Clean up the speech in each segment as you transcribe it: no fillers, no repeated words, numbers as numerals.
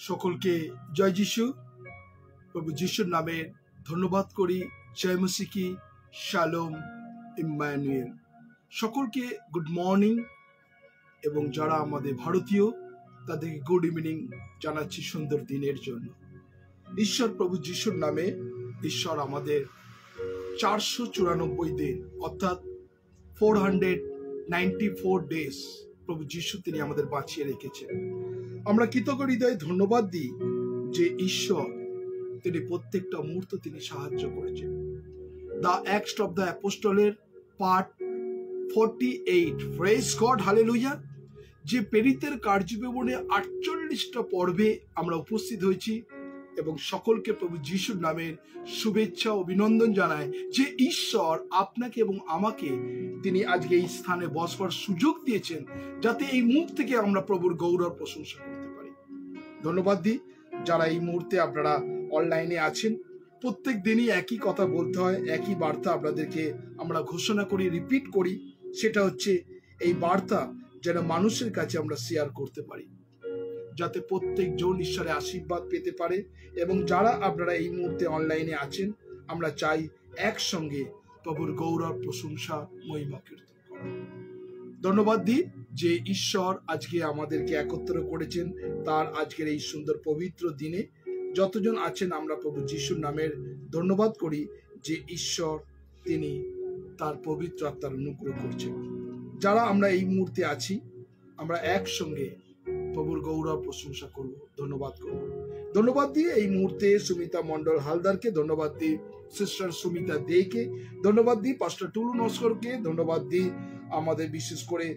সকলকে জয় যিশু। প্রভু যিশুর নামে ধন্যবাদ করি। জয় মসিহ কি, শালোম, ইম্মানুয়েল। সকলকে গুড মর্নিং, এবং যারা আমাদের ভারতীয় তাদেরকে গুড ইভিনিং জানাচ্ছি সুন্দর দিনের জন্য। ঈশ্বর প্রভু যিশুর নামে, ঈশ্বর আমাদের 494 দিন অর্থাৎ 494 ডেজ প্রভু যিশু তিনি আমাদের বাঁচিয়ে রেখেছেন। আমরা কৃতজ্ঞ হৃদয়ে ধন্যবাদ দিই যে ঈশ্বর তিনি প্রত্যেকটা মুহূর্ত তিনি সাহায্য করেছেন। দ্য অ্যাক্টস অফ দ্য অ্যাপোস্টলের পার্ট 48, প্রেজ গড, হালেলুয়া। যে প্রেরিতের কার্যবিবরণে 48টা পর্বে আমরা উপস্থিত হয়েছি এবং সকলকে প্রভু যিশুর নামের শুভেচ্ছা অভিনন্দন জানায় যে ঈশ্বর আপনাকে এবং আমাকে তিনি আজকে এই স্থানে বসবার সুযোগ দিয়েছেন, যাতে এই মুখ থেকে আমরা প্রভুর গৌরব প্রশংসা করতে পারি। ধন্যবাদ দিই যারা এই মুহূর্তে আপনারা অনলাইনে আছেন। প্রত্যেক দিনই একই কথা বলতে হয়, একই বার্তা আপনাদেরকে আমরা ঘোষণা করি, রিপিট করি। সেটা হচ্ছে এই বার্তা যেন মানুষের কাছে আমরা শেয়ার করতে পারি, যাতে প্রত্যেকজন ঈশ্বরের আশীর্বাদ পেতে পারে। এবং যারা আপনারা এই মুহূর্তে অনলাইনে আছেন, আমরা চাই একসঙ্গে প্রভুর গৌরব প্রশংসা মহিমা কীর্তন করা। ধন্যবাদ দিই যে ঈশ্বর আজকে আমাদেরকে একত্র করেছেন তার আজকের এই সুন্দর পবিত্র দিনে। যতজন আছেন আমরা প্রভু যিশুর নামের ধন্যবাদ করি যে ঈশ্বর তিনি তার পবিত্র আত্মার অনুগ্রহ করছেন। যারা আমরা এই মুহূর্তে আছি আমরা একসঙ্গে প্রভুর গৌরব প্রশংসা করব, ধন্যবাদ করব। ধন্যবাদ দিয়ে এই মুহূর্তে সুমিতা মন্ডল হালদারকে ধন্যবাদ দিই, সিস্টার সুমিতা দেকে ধন্যবাদ দিই, পাস্টার টুলু নস্করকে ধন্যবাদ দিই, আমাদের বিশেষ করে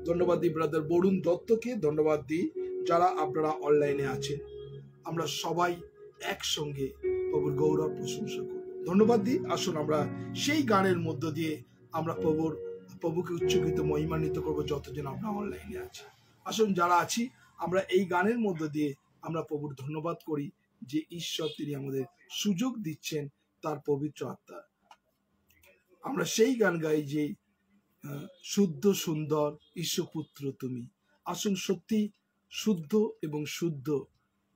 ধন্যবাদ দিই ব্রাদার বরুণ দত্তকে ধন্যবাদ দিই। যারা আপনারা অনলাইনে আছেন আমরা সবাই একসঙ্গে প্রভুর গৌরব প্রশংসা করব, ধন্যবাদ দিই। আসুন আমরা সেই গানের মধ্য দিয়ে আমরা প্রভুকে উচ্চকিত মহিমান্বিত করবো যতজন আমরা অনলাইনে আছি। আসুন যারা আছি আমরা এই গানের মধ্য দিয়ে আমরা প্রভুর ধন্যবাদ করি যে ঈশ্বর তিনি আমাদের সুযোগ দিচ্ছেন তার পবিত্র আত্মা। আমরা সেই গান গাই যে শুদ্ধ সুন্দর ঈশ্বরপুত্র তুমি। আসুন সত্যি শুদ্ধ এবং শুদ্ধ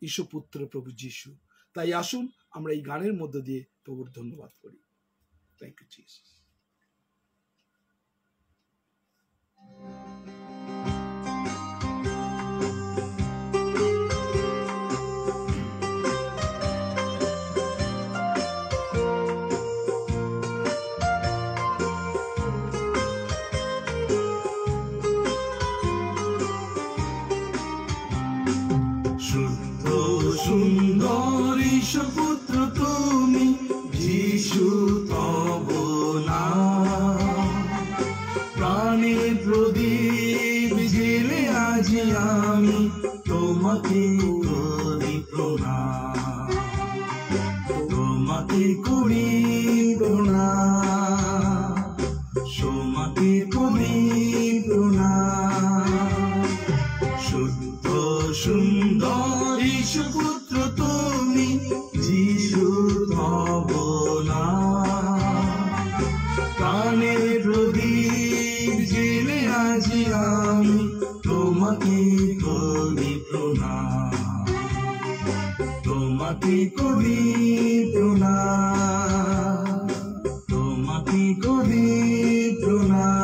ঈশ্বরপুত্র প্রভু যিশু। তাই আসুন আমরা এই গানের মধ্য দিয়ে প্রভুর ধন্যবাদ করি। Thank you Jesus. সুন্দর ঈশ্বরপুত্র তুমি, যিশু তব নাম। প্রাণের প্রদীপ জেলে আজি আমি তোমাকে করি প্রণাম, তোমাকে করি প্রণাম, তোমাকে করি প্রণাম। শুদ্ধ সুন্দর ঈশ্বরপুত্র তুমি, যিশু তব নাম। প্রাণের প্রদীপ জেলে আজি আমি তোমাকে করি প্রণাম, তোমাকে করি প্রণাম, তোমাকে করি প্রণাম।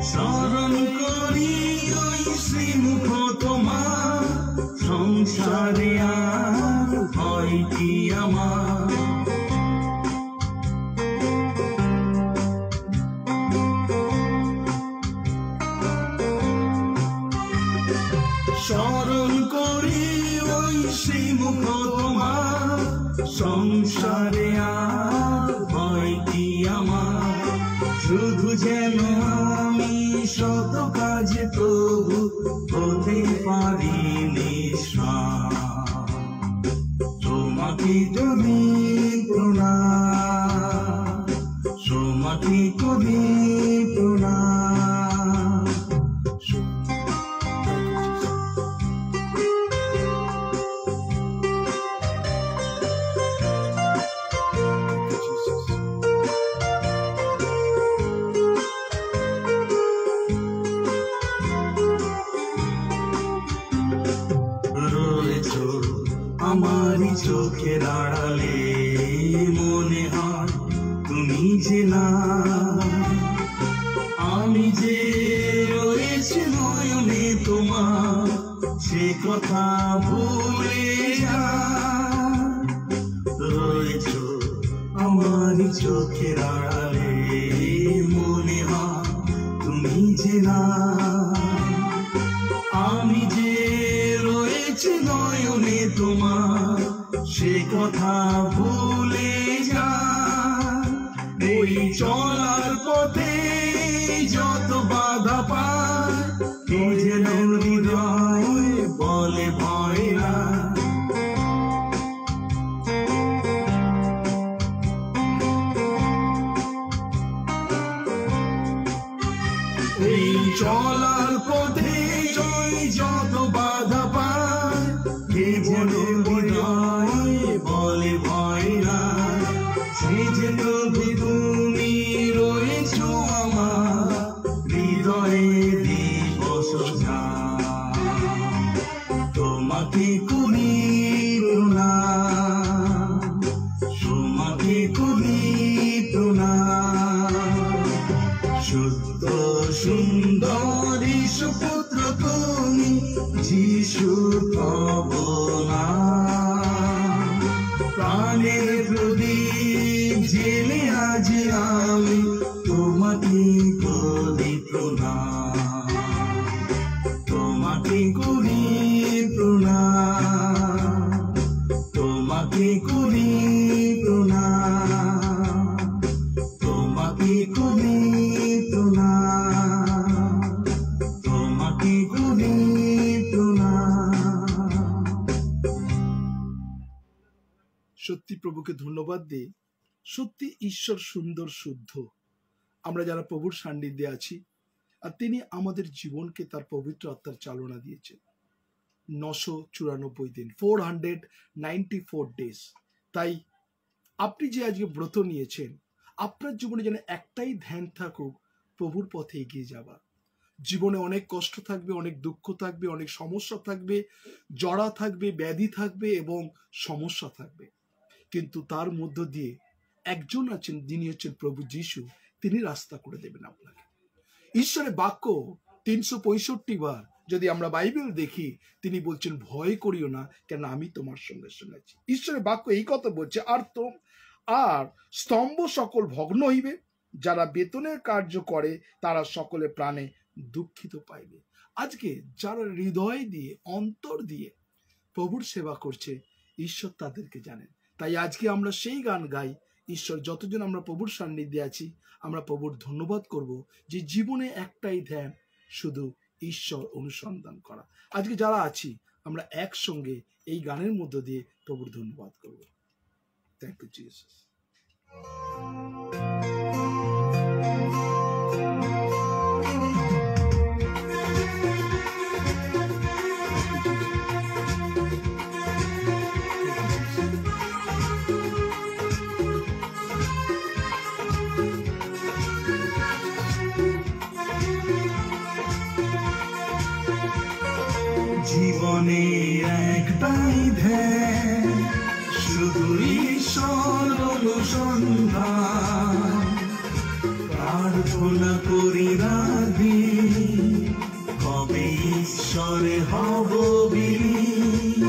স্মরণ করি ওই শ্রীমুখ তোমার, সংসারে আর ভয় কি আমার। স্মরণ করি ওই শ্রীমুখ তোমার, সংসারে আর ভয় কি আমার। শুধু যেন আমি শত কাজে প্রভু হতে পারি নিষ্প্রাণ। সমর্পিত দিন প্রণাম, সমর্পিত দিন প্রণাম। আমারই চোখের আড়ালে মনে হয় তুমি যে না, আমি যে রয়েছি নয়নে তোমার সে কথা ভুলে যা। রয়েছ আমারই চোখের আড়ালে মনে হয় তুমি যে না, আমি যে রয়েছে নয়নে তোমার সে কথা ভুলে যা। এই চলার পথে যত বাধা পায় কে যেন হৃদয় বলে ভয় না। এই চলার পথে যত বাধা পায় কে যেন হৃদয় বলে ভয় না। সে যে প্রভু তুমি রয়েছ আমার হৃদয়ে দিবস তোমাকে করি প্রণাম, তোমাকে করি প্রণাম। শুদ্ধ সুন্দর সুপুত্র তুমি যিশু পাবনা, প্রাণের প্রদীপ জেলে আজ আমি তোমাকে করি প্রণাম, তোমাকে করি প্রণাম, তোমাকে করি প্রণাম, তোমাকে করি প্রণাম, তোমাকে করি প্রণাম। সত্যি প্রভুকে ধন্যবাদ দিই। সত্যি ঈশ্বর সুন্দর, শুদ্ধ। আমরা যারা প্রভুর সান্নিধ্যে আছি আর তিনি আমাদের জীবনকে তার পবিত্র আত্মার চালনা দিয়েছেন 994 দিন, 494 ডেজ। তাই আপনি যে আজকে ব্রত নিয়েছেন, আপনার জীবনে যেন একটাই ধ্যান থাকুক, প্রভুর পথে এগিয়ে যাওয়া। জীবনে অনেক কষ্ট থাকবে, অনেক দুঃখ থাকবে, অনেক সমস্যা থাকবে, জড়া থাকবে, ব্যাধি থাকবে এবং সমস্যা থাকবে, কিন্তু তার মধ্য দিয়ে একজন আছেন যিনি হচ্ছেন প্রভু যিশু। তিনি রাস্তা করে দেবেন আপনাকে। ঈশ্বরের বাক্য 365 বার যদি আমরা বাইবেল দেখি, তিনি বলছেন ভয় করিও না, কেন আমি তোমার সঙ্গে সঙ্গে আছি। ঈশ্বরের বাক্য এই কথা বলছে, আর স্তম্ভ সকল ভগ্ন হইবে, যারা বেতনের কার্য করে তারা সকলে প্রাণে দুঃখিত পাইবে। আজকে যারা হৃদয় দিয়ে, অন্তর দিয়ে প্রভুর সেবা করছে, ঈশ্বর তাদেরকে জানেন। তাই আজকে আমরা সেই গান গাই। ঈশ্বর, যতজন আমরা প্রভুর সান্নিধ্যে আছি, আমরা প্রভুর ধন্যবাদ করব যে জীবনে একটাই ধ্যান, শুধু ঈশ্বর অনুসন্ধান করা। আজকে যারা আছি আমরা একসঙ্গে এই গানের মধ্য দিয়ে প্রভুর ধন্যবাদ করব। Thank you Jesus. জীবনে একটাই ধ্যান, শুধু ঈশ্বর অনুসন্ধান। প্রার্থনা করি রাধি, কবে ঈশ্বরে হব বিলীন।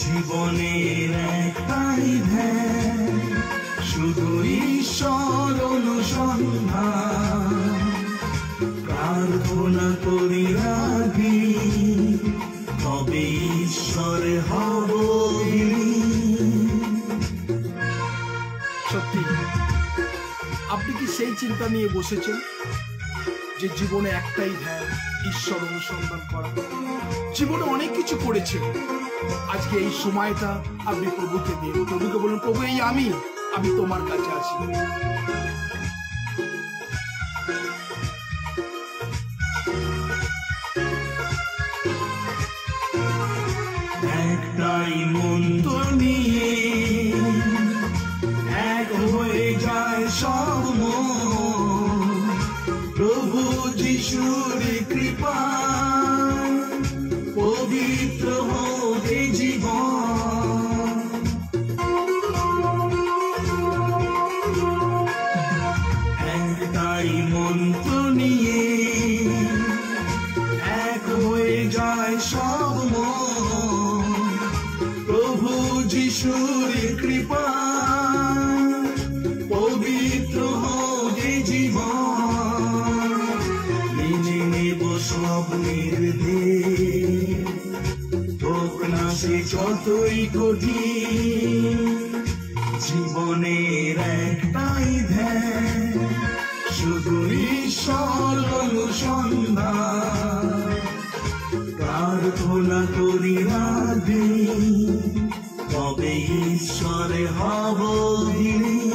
জীবনের একটাই ধ্যান, শুধু ঈশ্বর অনুসন্ধান। প্রার্থনা করি রাধি, কবে ঈশ্বরে হব বিলীন। সত্যি আপনি কি সেই চিন্তা নিয়ে বসেছেন যে জীবনে একটাই ধ্যান, ঈশ্বর অনুসন্ধান করা। জীবনে অনেক কিছু করেছেন, আজকে এই সময়টা আপনি প্রভুকে দিন। প্রভুকে বলুন, প্রভু এই আমি তোমার কাছে আছি। একটাই মন্ত্র নিয়ে এক হয়ে যায় সব মন, প্রভু যিশুর কৃপায় পবিত্র হবে জীবন। একটাই মন্ত্র নিয়ে এক হয়ে যায় সব মন, প্রভু যিশুর কৃপায় পবিত্র হবে জীবন। নিজে নেব সব নির্দেশ, হোক না সে যতই কঠিন, জীবনের একটাই ধ্যান, শুধু ঈশ্বর অনুসন্ধান। প্রার্থনা করি রাতদিন, তবে ঈশ্বরে হব বিলীন।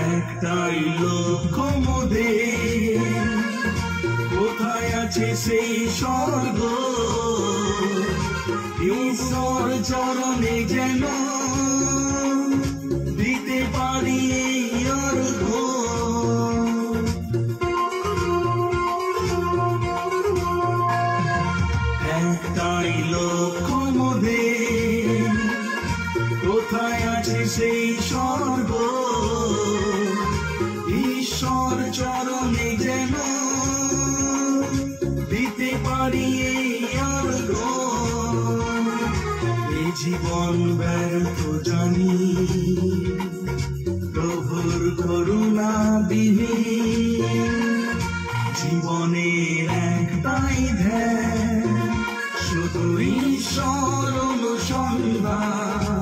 একটাই লক্ষ্য মোদের, কোথায় আছে সেই স্বর্গ, ঈশ্বর চরণে যেন দিতে পারি অর্ঘ। একটাই লক্ষ্য মোদের, কোথায় আছে সেই স্বর্গ, ঈশ্বর চরণে যেন দিতে পারি অর্ঘ। এ জীবন ব্যর্থ জানি, প্রভুর করুণা বিহীন, জীবনের একটাই ধ্যান, শুধু ঈশ্বর অনুসন্ধান।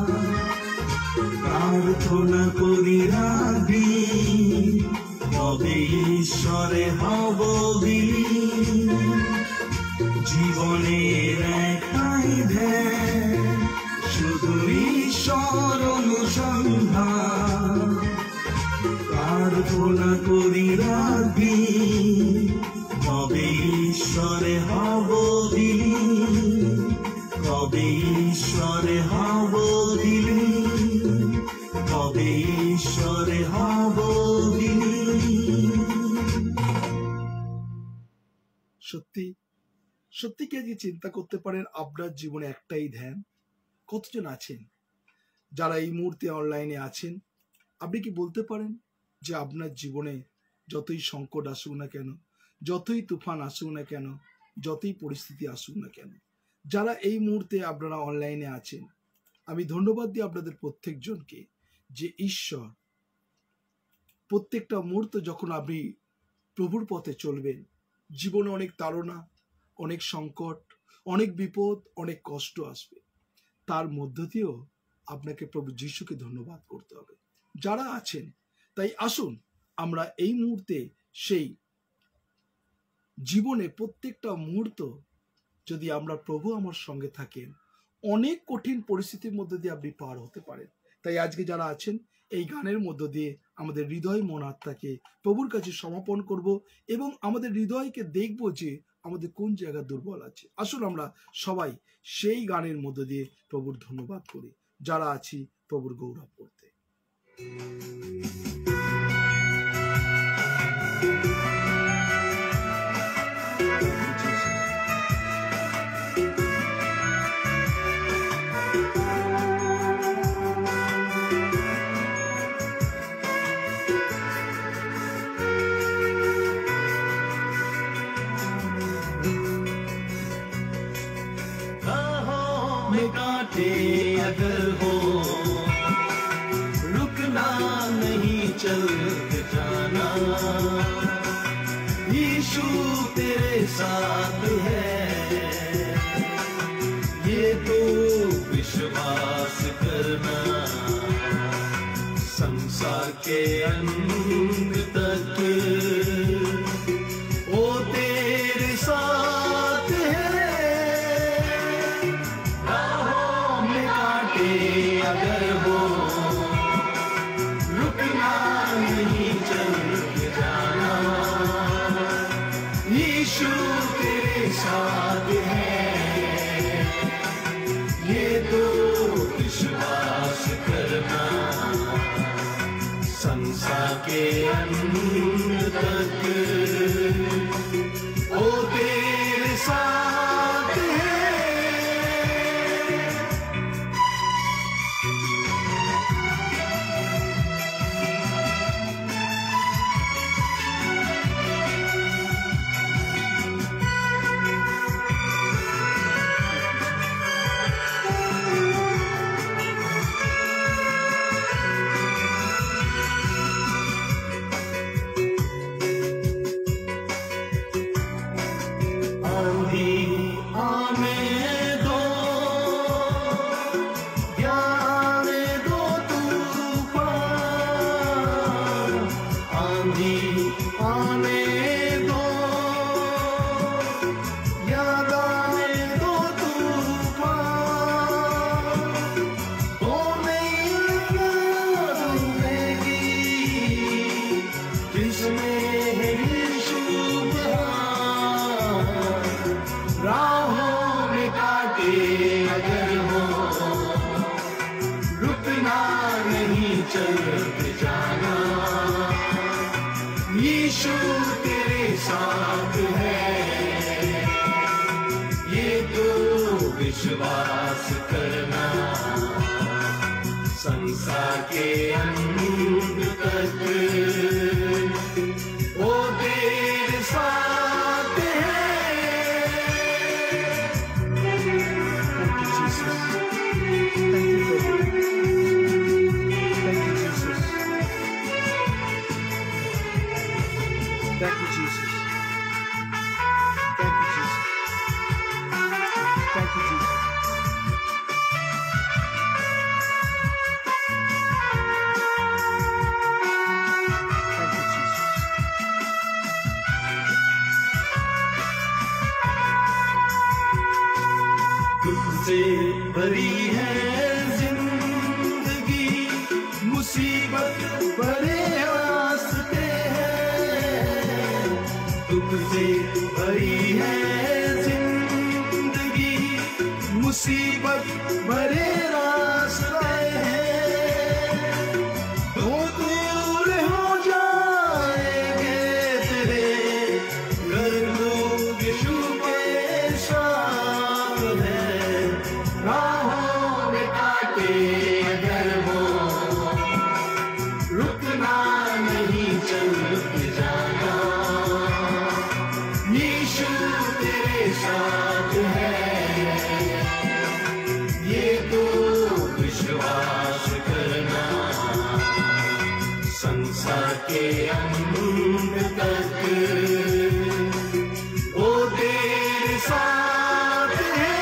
প্রার্থনা করি রাতদিন, তবে ঈশ্বরে হব বিলীন। জীবনের একটাই ধ্যান, শুধু ঈশ্বর অনুসন্ধান। প্রার্থনা করি রাতদিন, তবে ঈশ্বরে হব বিলীন। তবে ঈশ্বরে হব বিলীন, তবে ঈশ্বরে হব বিলীন। সত্যি সত্যি কি আজকে চিন্তা করতে পারেন, আপনার জীবনে একটাই ধ্যান? কতজন আছেন যারা এই মুহূর্তে অনলাইনে আছেন? আপনি কি বলতে পারেন যে আপনার জীবনে যতই সংকট আসুক না কেন, যতই তুফান আসুক না কেন, যতই পরিস্থিতি আসুক না কেন, যারা এই মুহূর্তে আপনারা অনলাইনে আছেন, আমি ধন্যবাদ দিই আপনাদের প্রত্যেকজনকে যে ঈশ্বর প্রত্যেকটা মুহূর্ত যখন আপনি প্রভুর পথে চলবেন, জীবনে অনেক তাড়না, অনেক সংকট, অনেক বিপদ, অনেক কষ্ট আসবে, তার মধ্য দিয়েও আপনাকে প্রভু যিশুকে ধন্যবাদ করতে হবে। যারা আছেন, তাই আসুন আমরা এই মুহূর্তে সেই জীবনে প্রত্যেকটা মুহূর্ত যদি আমরা প্রভু আমার সঙ্গে থাকেন, অনেক কঠিন পরিস্থিতির মধ্যে দিয়ে আপনি পার হতে পারেন। তাই আজকে যারা আছেন, এই গানের মধ্য দিয়ে আমাদের হৃদয় মন আত্মাকে প্রভুর কাছে সমর্পণ করব এবং আমাদের হৃদয়কে দেখব যে আমাদের কোন জায়গা দুর্বল আছে। আসুন আমরা সবাই সেই গানের মধ্য দিয়ে প্রভুর ধন্যবাদ করি, যারা আছি প্রভুর গৌরব করতে। में कांटे अगर हो, रुकना नहीं चल के जाना, यीशु तेरे साथ है, ये तो विश्वास करना, संसार के अंत तक वो तेरे साथ है। राहों में कांटे अगर हो, रुकना नहीं चल के जाना, यीशु तेरे साथ है, ये तो विश्वास करना, संसार के अंत तक वो तेरे साथ है। यीशु तेरे साथ है, ये तो विश्वास करना, संसार के अंत तक वो तेरे साथ है। Thank you, Jesus. Thank you, Jesus. Thank you, Jesus. Thank you, Jesus. तुझसे भरी है जिंदगी, मुसीबत भरे रास्ते हैं, तुझसे भरी है जिंदगी, मुसीबत भरे रास्ते हैं, तो दूर हो जाएंगे तेरे घर लोग यीशु के साथ हैं। राहों में कांटे अगर हो, रुकना नहीं चल के जाना, यीशु तेरे साथ है, ये तो विश्वास करना, संसार के अंत तक वो तेरे साथ है।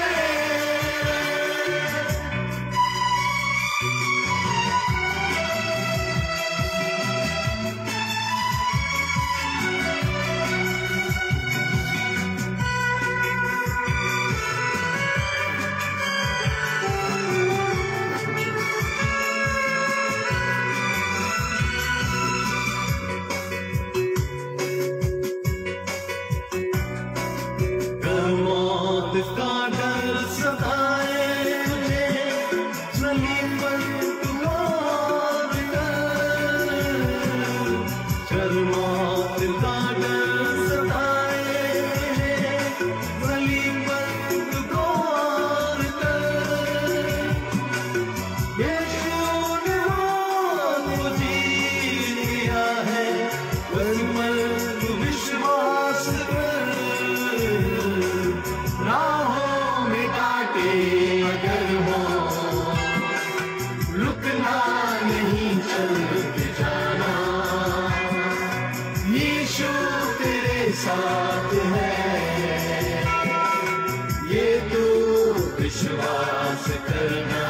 करना,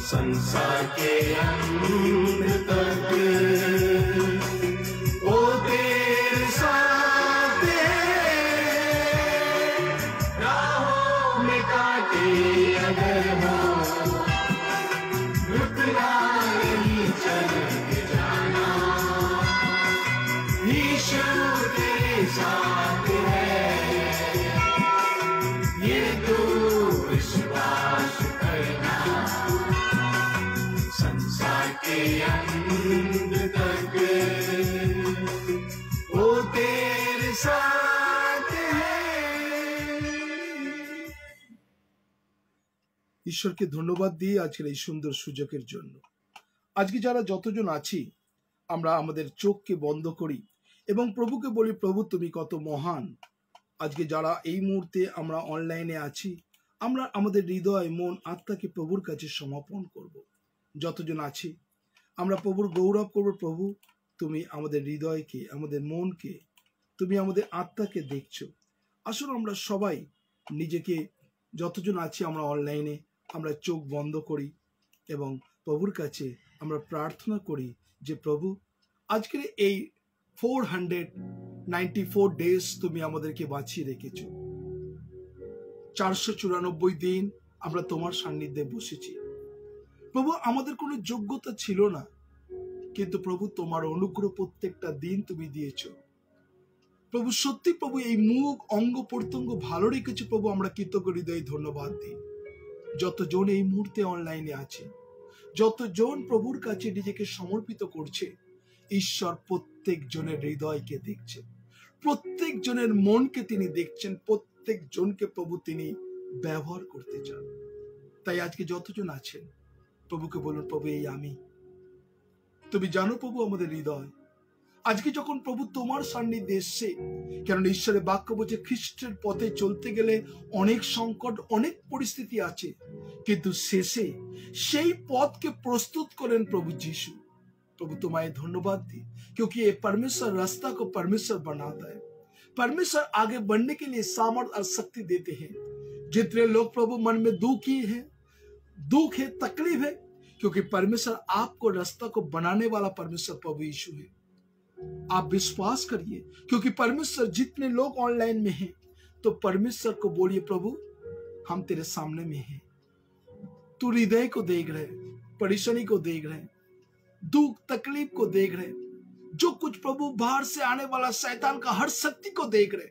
संसार के अंत तक वो तेरे साथ है। राहों में कांटे अगर हो, रुकना नहीं, चल के जाना, यीशु तेरे साथ है, ये तो विश्वास करना, संसार के अंत तक वो तेरे साथ है। ঈশ্বরকে ধন্যবাদ দিই আজকের এই সুন্দর সুযোগের জন্য। আজকে যারা যতজন আছি আমরা আমাদের চোখকে বন্ধ করি এবং প্রভুকে বলি, প্রভু তুমি কত মহান। আজকে যারা এই মুহূর্তে আমরা অনলাইনে আছি, আমরা আমাদের হৃদয়, মন, আত্মাকে প্রভুর কাছে সমর্পণ করব। যতজন আছি আমরা প্রভুর গৌরব করব। প্রভু তুমি আমাদের হৃদয়কে, আমাদের মনকে, তুমি আমাদের আত্মাকে দেখছো। আসুন আমরা সবাই নিজেকে, যতজন আছি আমরা অনলাইনে, আমরা চোখ বন্ধ করি এবং প্রভুর কাছে আমরা প্রার্থনা করি যে প্রভু আজকের এই 494 ডেজ তুমি আমাদেরকে বাঁচিয়ে রেখেছো। 494 দিন আমরা তোমার সান্নিধ্যে বসেছি। প্রভু আমাদের কোনো যোগ্যতা ছিল না, কিন্তু প্রভু তোমার অনুগ্রহ প্রত্যেকটা দিন তুমি দিয়েছো। প্রভু সত্যি প্রভু এই মুখ, অঙ্গ প্রত্যঙ্গ ভালো রেখেছে। প্রভু আমরা কৃতজ্ঞ হৃদয়ে ধন্যবাদ দিই। যতজন এই মুহূর্তে অনলাইনে আছে, যতজন প্রভুর কাছে নিজেকে সমর্পিত করছে, ঈশ্বর প্রত্যেক জনের হৃদয়কে দেখছেন, প্রত্যেক জনের মনকে তিনি দেখছেন, প্রত্যেক জনকে প্রভু তিনি ব্যবহার করতে চান। তাই আজকে যতজন আছেন প্রভুকে বলুন, প্রভু এই আমি। তুমি জানো প্রভু আমাদের হৃদয়। আজকে যখন প্রভু তোমার সান্নিধ্যে এসছে, কারণ ঈশ্বরের বাক্য বলছে খ্রিস্টের পথে চলতে গেলে অনেক সংকট, অনেক পরিস্থিতি আছে, কিন্তু শেষে সেই পথকে প্রস্তুত করেন প্রভু যিশু। प्रभु तुम्हारे धन्यवाद दी, क्योंकि ये परमेश्वर रास्ता को परमेश्वर बनाता है। परमेश्वर आगे बढ़ने के लिए सामर्थ और शक्ति देते हैं। जितने लोग प्रभु मन में दुख है, तकलीफ है, क्योंकि परमेश्वर आपको रास्ता को बनाने वाला परमेश्वर प्रभु यीशु है। आप विश्वास करिए, क्योंकि परमेश्वर जितने लोग ऑनलाइन में हैं, तो परमेश्वर को बोलिए प्रभु हम तेरे सामने में हैं। तू हृदय को देख रहे, परेशानी को देख रहे, दुख तकलीफ को देख रहे, जो कुछ प्रभु बाहर से आने वाला शैतान का हर शक्ति को देख रहे।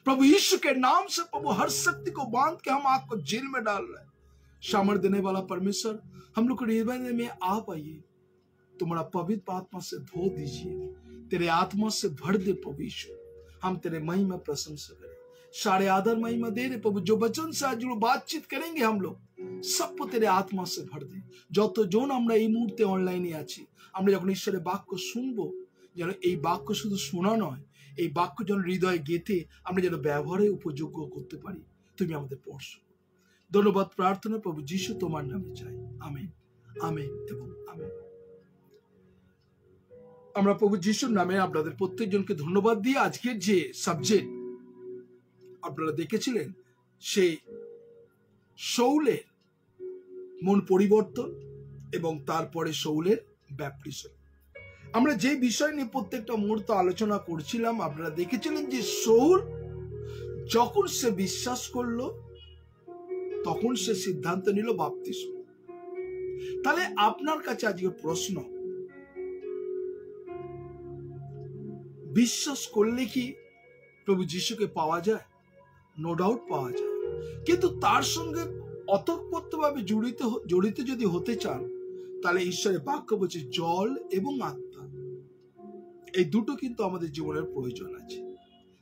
प्रभु यीशु के नाम से प्रभु हर शक्ति को बांध के हम आपको जेल में डाल रहे। सामर्थ देने वाला परमेश्वर हम लोग को हृदय में आप आइए, तुम्हारा पवित्र आत्मा से धो दीजिए, तेरे आत्मा से भर दे प्रभु यीशु। हम तेरे महिमा प्रशंसा करें, सारे आदर महिमा दे रहे प्रभु। जो वचन से आज जो बातचीत करेंगे हम लोग सबको तेरे आत्मा से भर दे। যত জন আমরা এই মুহূর্তে অনলাইনে আছি, আমরা যখন ঈশ্বরের বাক্য শুনবো, যেন এই বাক্য শুধু শোনা নয়, এই বাক্য যেন হৃদয়ে গেঁথে আমরা যেন ব্যবহারে উপযোগ্য করতে পারি। তুমি আমাদের স্পর্শ করো। ধন্যবাদ প্রার্থনা প্রভু যিশু তোমার নামে চাই, আমেন, আমেন এবং আমেন। আমরা প্রভু যিশুর নামে আপনাদের প্রত্যেকজনকে ধন্যবাদ দিয়ে আজকের যে সাবজেক্ট আপনারা দেখেছিলেন, সেই শৌলের মন পরিবর্তন এবং তারপরে শৌলের ব্যাপটিজম। আমরা যে বিষয় নিয়ে প্রত্যেকটা মুহূর্ত আলোচনা করছিলাম, আপনারা দেখেছিলেন যে শৌল যখন সে বিশ্বাস করলো, তখন সে সিদ্ধান্ত নিল বাপ্তিস্ম। তাহলে আপনার কাছে আজকে প্রশ্ন, বিশ্বাস করলে কি প্রভু যিশুকে পাওয়া যায়? নো ডাউট পাওয়া যায়, কিন্তু তার সঙ্গে অতপ্রত্যভাবে জড়িত যদি হতে চান, তাহলে ঈশ্বরের বাক্য বলছে জল এবং আত্মা, এই দুটো কিন্তু আমাদের জীবনের প্রয়োজন আছে।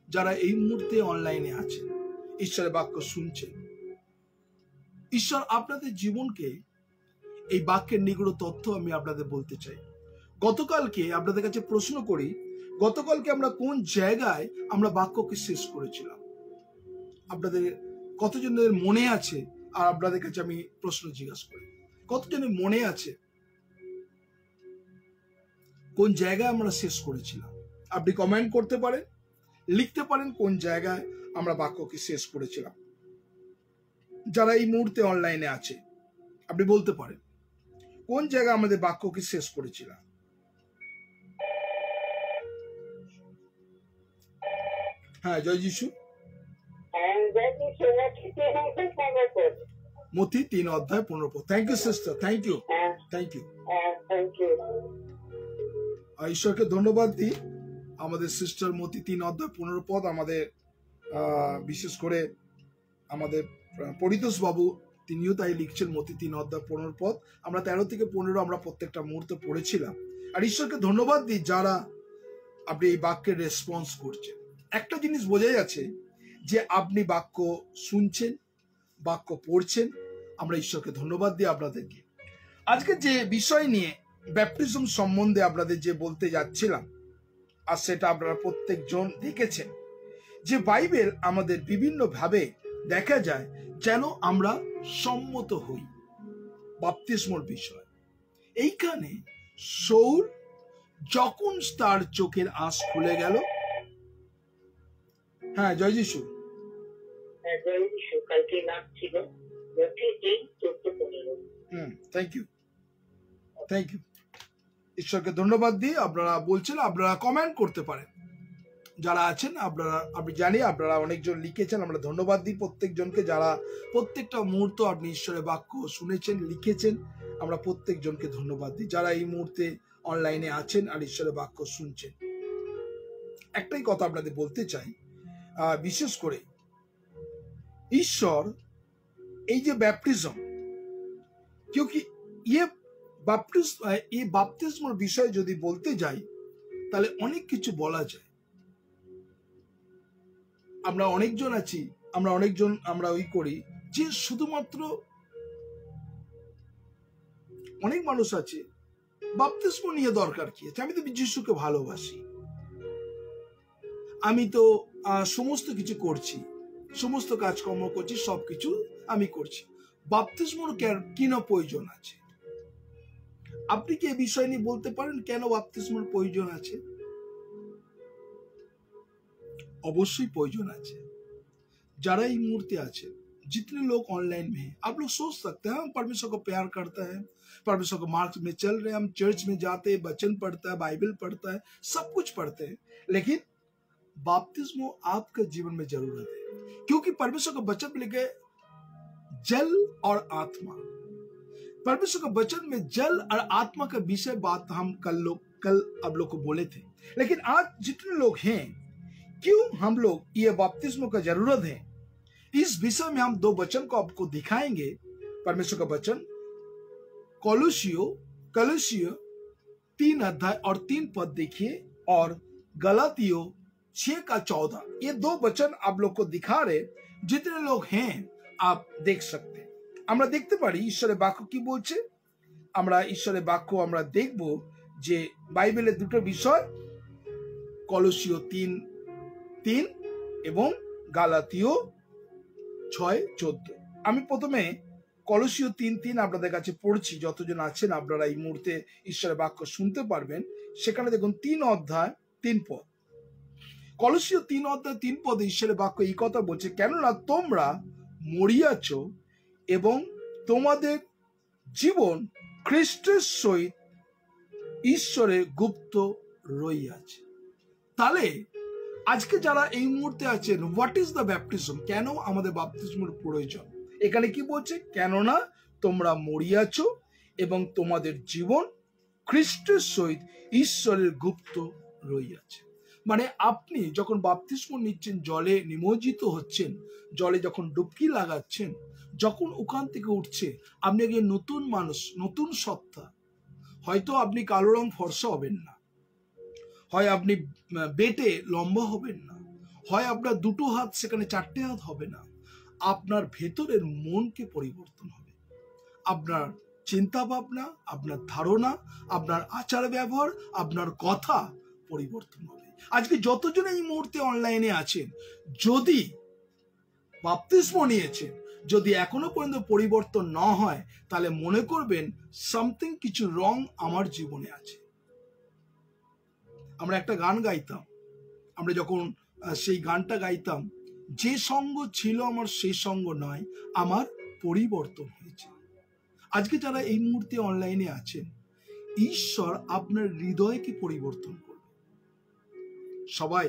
যারা এই মুহূর্তে অনলাইনে আছেন, ঈশ্বরের বাক্য শুনছেন, ঈশ্বর আপনাদের জীবনকে এই বাক্যের নিগূঢ় তথ্য আমি আপনাদের বলতে চাই। গতকালকে আপনাদের কাছে প্রশ্ন করি, গতকালকে আমরা কোন জায়গায় আমরা বাক্যকে শেষ করেছিলাম? আপনাদের কতজনের মনে আছে? আর আপনাদের কাছে আমি প্রশ্ন জিজ্ঞাসা করি, কতজনের মনে আছে কোন জায়গায় আমরা শেষ করেছিলাম? আপনি কমেন্ট করতে পারেন, লিখতে পারেন কোন জায়গায় আমরা বাক্যকে শেষ করেছিলাম। যারা এই মুহূর্তে অনলাইনে আছে, আপনি বলতে পারেন কোন জায়গায় আমাদের বাক্যকে শেষ করেছিলাম? হ্যাঁ, জয় যিশু। মথি 3:15। Thank you sister, thank you, thank you. ঈশ্বরকে ধন্যবাদ দিই, আমাদের সিস্টার মথি 3:15 আমাদের বিশেষ করে আমাদের পরিতোষ বাবু তিনিও তাই লিখছেন। মথি 3:15 আমরা 13 থেকে 15 আমরা প্রত্যেকটা মুহূর্তে পড়েছিলাম। আর ঈশ্বরকে ধন্যবাদ দিই যারা আপনি এই বাক্যের রেসপন্স করছেন। একটা জিনিস বোঝা যাচ্ছে যে আপনি বাক্য শুনছেন, বাক্য পড়ছেন। আমরা ঈশ্বরকে ধন্যবাদ দিই আপনাদেরকে। আজকে যে বিষয় নিয়ে ব্যাপটিজম সম্বন্ধে আপনাদের যে বলতে যাচ্ছিলাম, আর সেটা আপনারা প্রত্যেকজন দেখেছেন যে বাইবেল আমাদের বিভিন্ন ভাবে দেখা যায় যেন আমরা সম্মত হই বাপ্তিস্মর বিষয়। এইখানে শৌল যখন তার চোখের আঁশ খুলে গেল, হ্যাঁ জয় যিশু, কালকে নাম ছিল থ্যাংক ইউ, থ্যাংক ইউ। ঈশ্বরকে ধন্যবাদ দিই। আপনারা বলছেন, আপনারা কমেন্ট করতে পারেন যারা আছেন। আমি জানি আপনারা অনেকজন লিখেছেন, আমরা ধন্যবাদ দিই প্রত্যেকজনকে যারা প্রত্যেকটা মুহূর্ত আপনি ঈশ্বরের বাক্য শুনেছেন, লিখেছেন। আমরা প্রত্যেকজনকে ধন্যবাদ দিই যারা এই মুহূর্তে অনলাইনে আছেন আর ঈশ্বরের বাক্য শুনছেন। একটাই কথা আপনাদের বলতে চাই, বিশেষ করে ঈশ্বর এই যে ব্যাপটিজম, क्योंकि ये বাপ্তিস্মর বিষয়ে যদি বলতে যাই তাহলে অনেক কিছু বলা যায়। আমরা অনেকজন আছি, আমরা ওই করি যে শুধুমাত্র অনেক মানুষ আছে বাপ্তিস্ম নিয়ে দরকার কি আছে, আমি তো যিশুকে ভালোবাসি, আমি তো সমস্ত কিছু করছি, সমস্ত কাজকর্ম করছি, সবকিছু আমি করছি, বাপ্তিস্মর কি না প্রয়োজন আছে? আপনি কি এই বিষয় নিয়ে বলতে পারেন কেন বাপ্তিস্মর প্রয়োজন আছে? অবশ্যই প্রয়োজন আছে। যারা এই मुहूर्ते আছে, जितने लोग ऑनलाइन में हैं, आप लोग सोच सकते हैं हम परमेश्वर को प्यार करता है, परमेश्वर को मार्ग में चल रहे हैं, हम चर्च में जाते हैं, वचन पढ़ता है, बाइबल पढ़ता है, सब कुछ पढ़ते हैं, लेकिन बपतिस्मो आपके जीवन में जरूरत है। क्योंकि परमेश्वर का वचन में लिखे जल और आत्मा, परमेश्वर का वचन में जल और आत्मा का विषय बात हम कल आप लोग को बोले थे। लेकिन आज जितने लोग हैं, क्यों हम लोग ये बपतिस्मो का जरूरत है, इस विषय में हम 2 वचन को आपको दिखाएंगे। परमेश्वर का वचन कोलोसियो 3:3 देखिए, और गलातियों 6:14। ये 2 वचन आप लोग को दिखा रहे, जितने लोग हैं आप देख सकते हैं। আমরা দেখতে পারি ঈশ্বরের বাক্য কি বলছে। আমরা ঈশ্বরের বাক্য আমরা দেখব যে বাইবেলের দুটো বিষয়, কলোসীয় 3:3 এবং গালাতীয় 6:14। আমি প্রথমে কলোসীয় 3:3 আপনাদের কাছে পড়ছি, যতজন আছেন আপনারা এই মুহূর্তে ঈশ্বরের বাক্য শুনতে পারবেন। সেখানে দেখুন 3:3 কলোসীয় 3:3 ঈশ্বরের বাক্য এই কথা বলছে, কেননা তোমরা মরিয়াছ এবং তোমাদের জীবন খ্রিস্টের সহিত ঈশ্বরে গুপ্ত রইয়াছে। তাহলে আজকে যারা এই মুহূর্তে আছেন, হোয়াট ইজ দ্য ব্যাপটিজম, কেন আমাদের বাপ্তিস্মের প্রয়োজন? এখানে কি বলছে? কেননা তোমরা মরিয়াছ এবং তোমাদের জীবন খ্রিস্টের সহিত ঈশ্বরের গুপ্ত রইয়াছে। মানে আপনি যখন বাপ্তিস্ম নিচ্ছেন, জলে নিমজ্জিত হচ্ছেন, জলে যখন ডুবকি লাগাচ্ছেন, যখন ওখান থেকে উঠছে, আপনি একজন নতুন মানুষ, নতুন সত্তা। হয়তো আপনি কালো রং ফর্সা হবেন না, হয় আপনি বেটে লম্বা হবেন না, হয় আপনার 2 হাত সেখানে 4টে হাত হবে না। আপনার ভেতরের মনকে পরিবর্তন হবে, আপনার চিন্তা ভাবনা, আপনার ধারণা, আপনার আচার ব্যবহার, আপনার কথা পরিবর্তন হবে। আজকে যতজন এই মুহূর্তে অনলাইনে আছেন, যদি বাপ্তিস্ম নিয়েছেন, যদি এখনো পর্যন্ত পরিবর্তন না হয়, তাহলে মনে করবেন সামথিং, কিছু রং আমার জীবনে আছে। আমরা একটা গান গাইতাম, আমরা যখন সেই গানটা গাইতাম যে সঙ্গ ছিল আমার সেই সঙ্গ নয়, আমার পরিবর্তন হয়েছে। আজকে যারা এই মুহূর্তে অনলাইনে আছেন, ঈশ্বর আপনার হৃদয়কে পরিবর্তন করবে। সবাই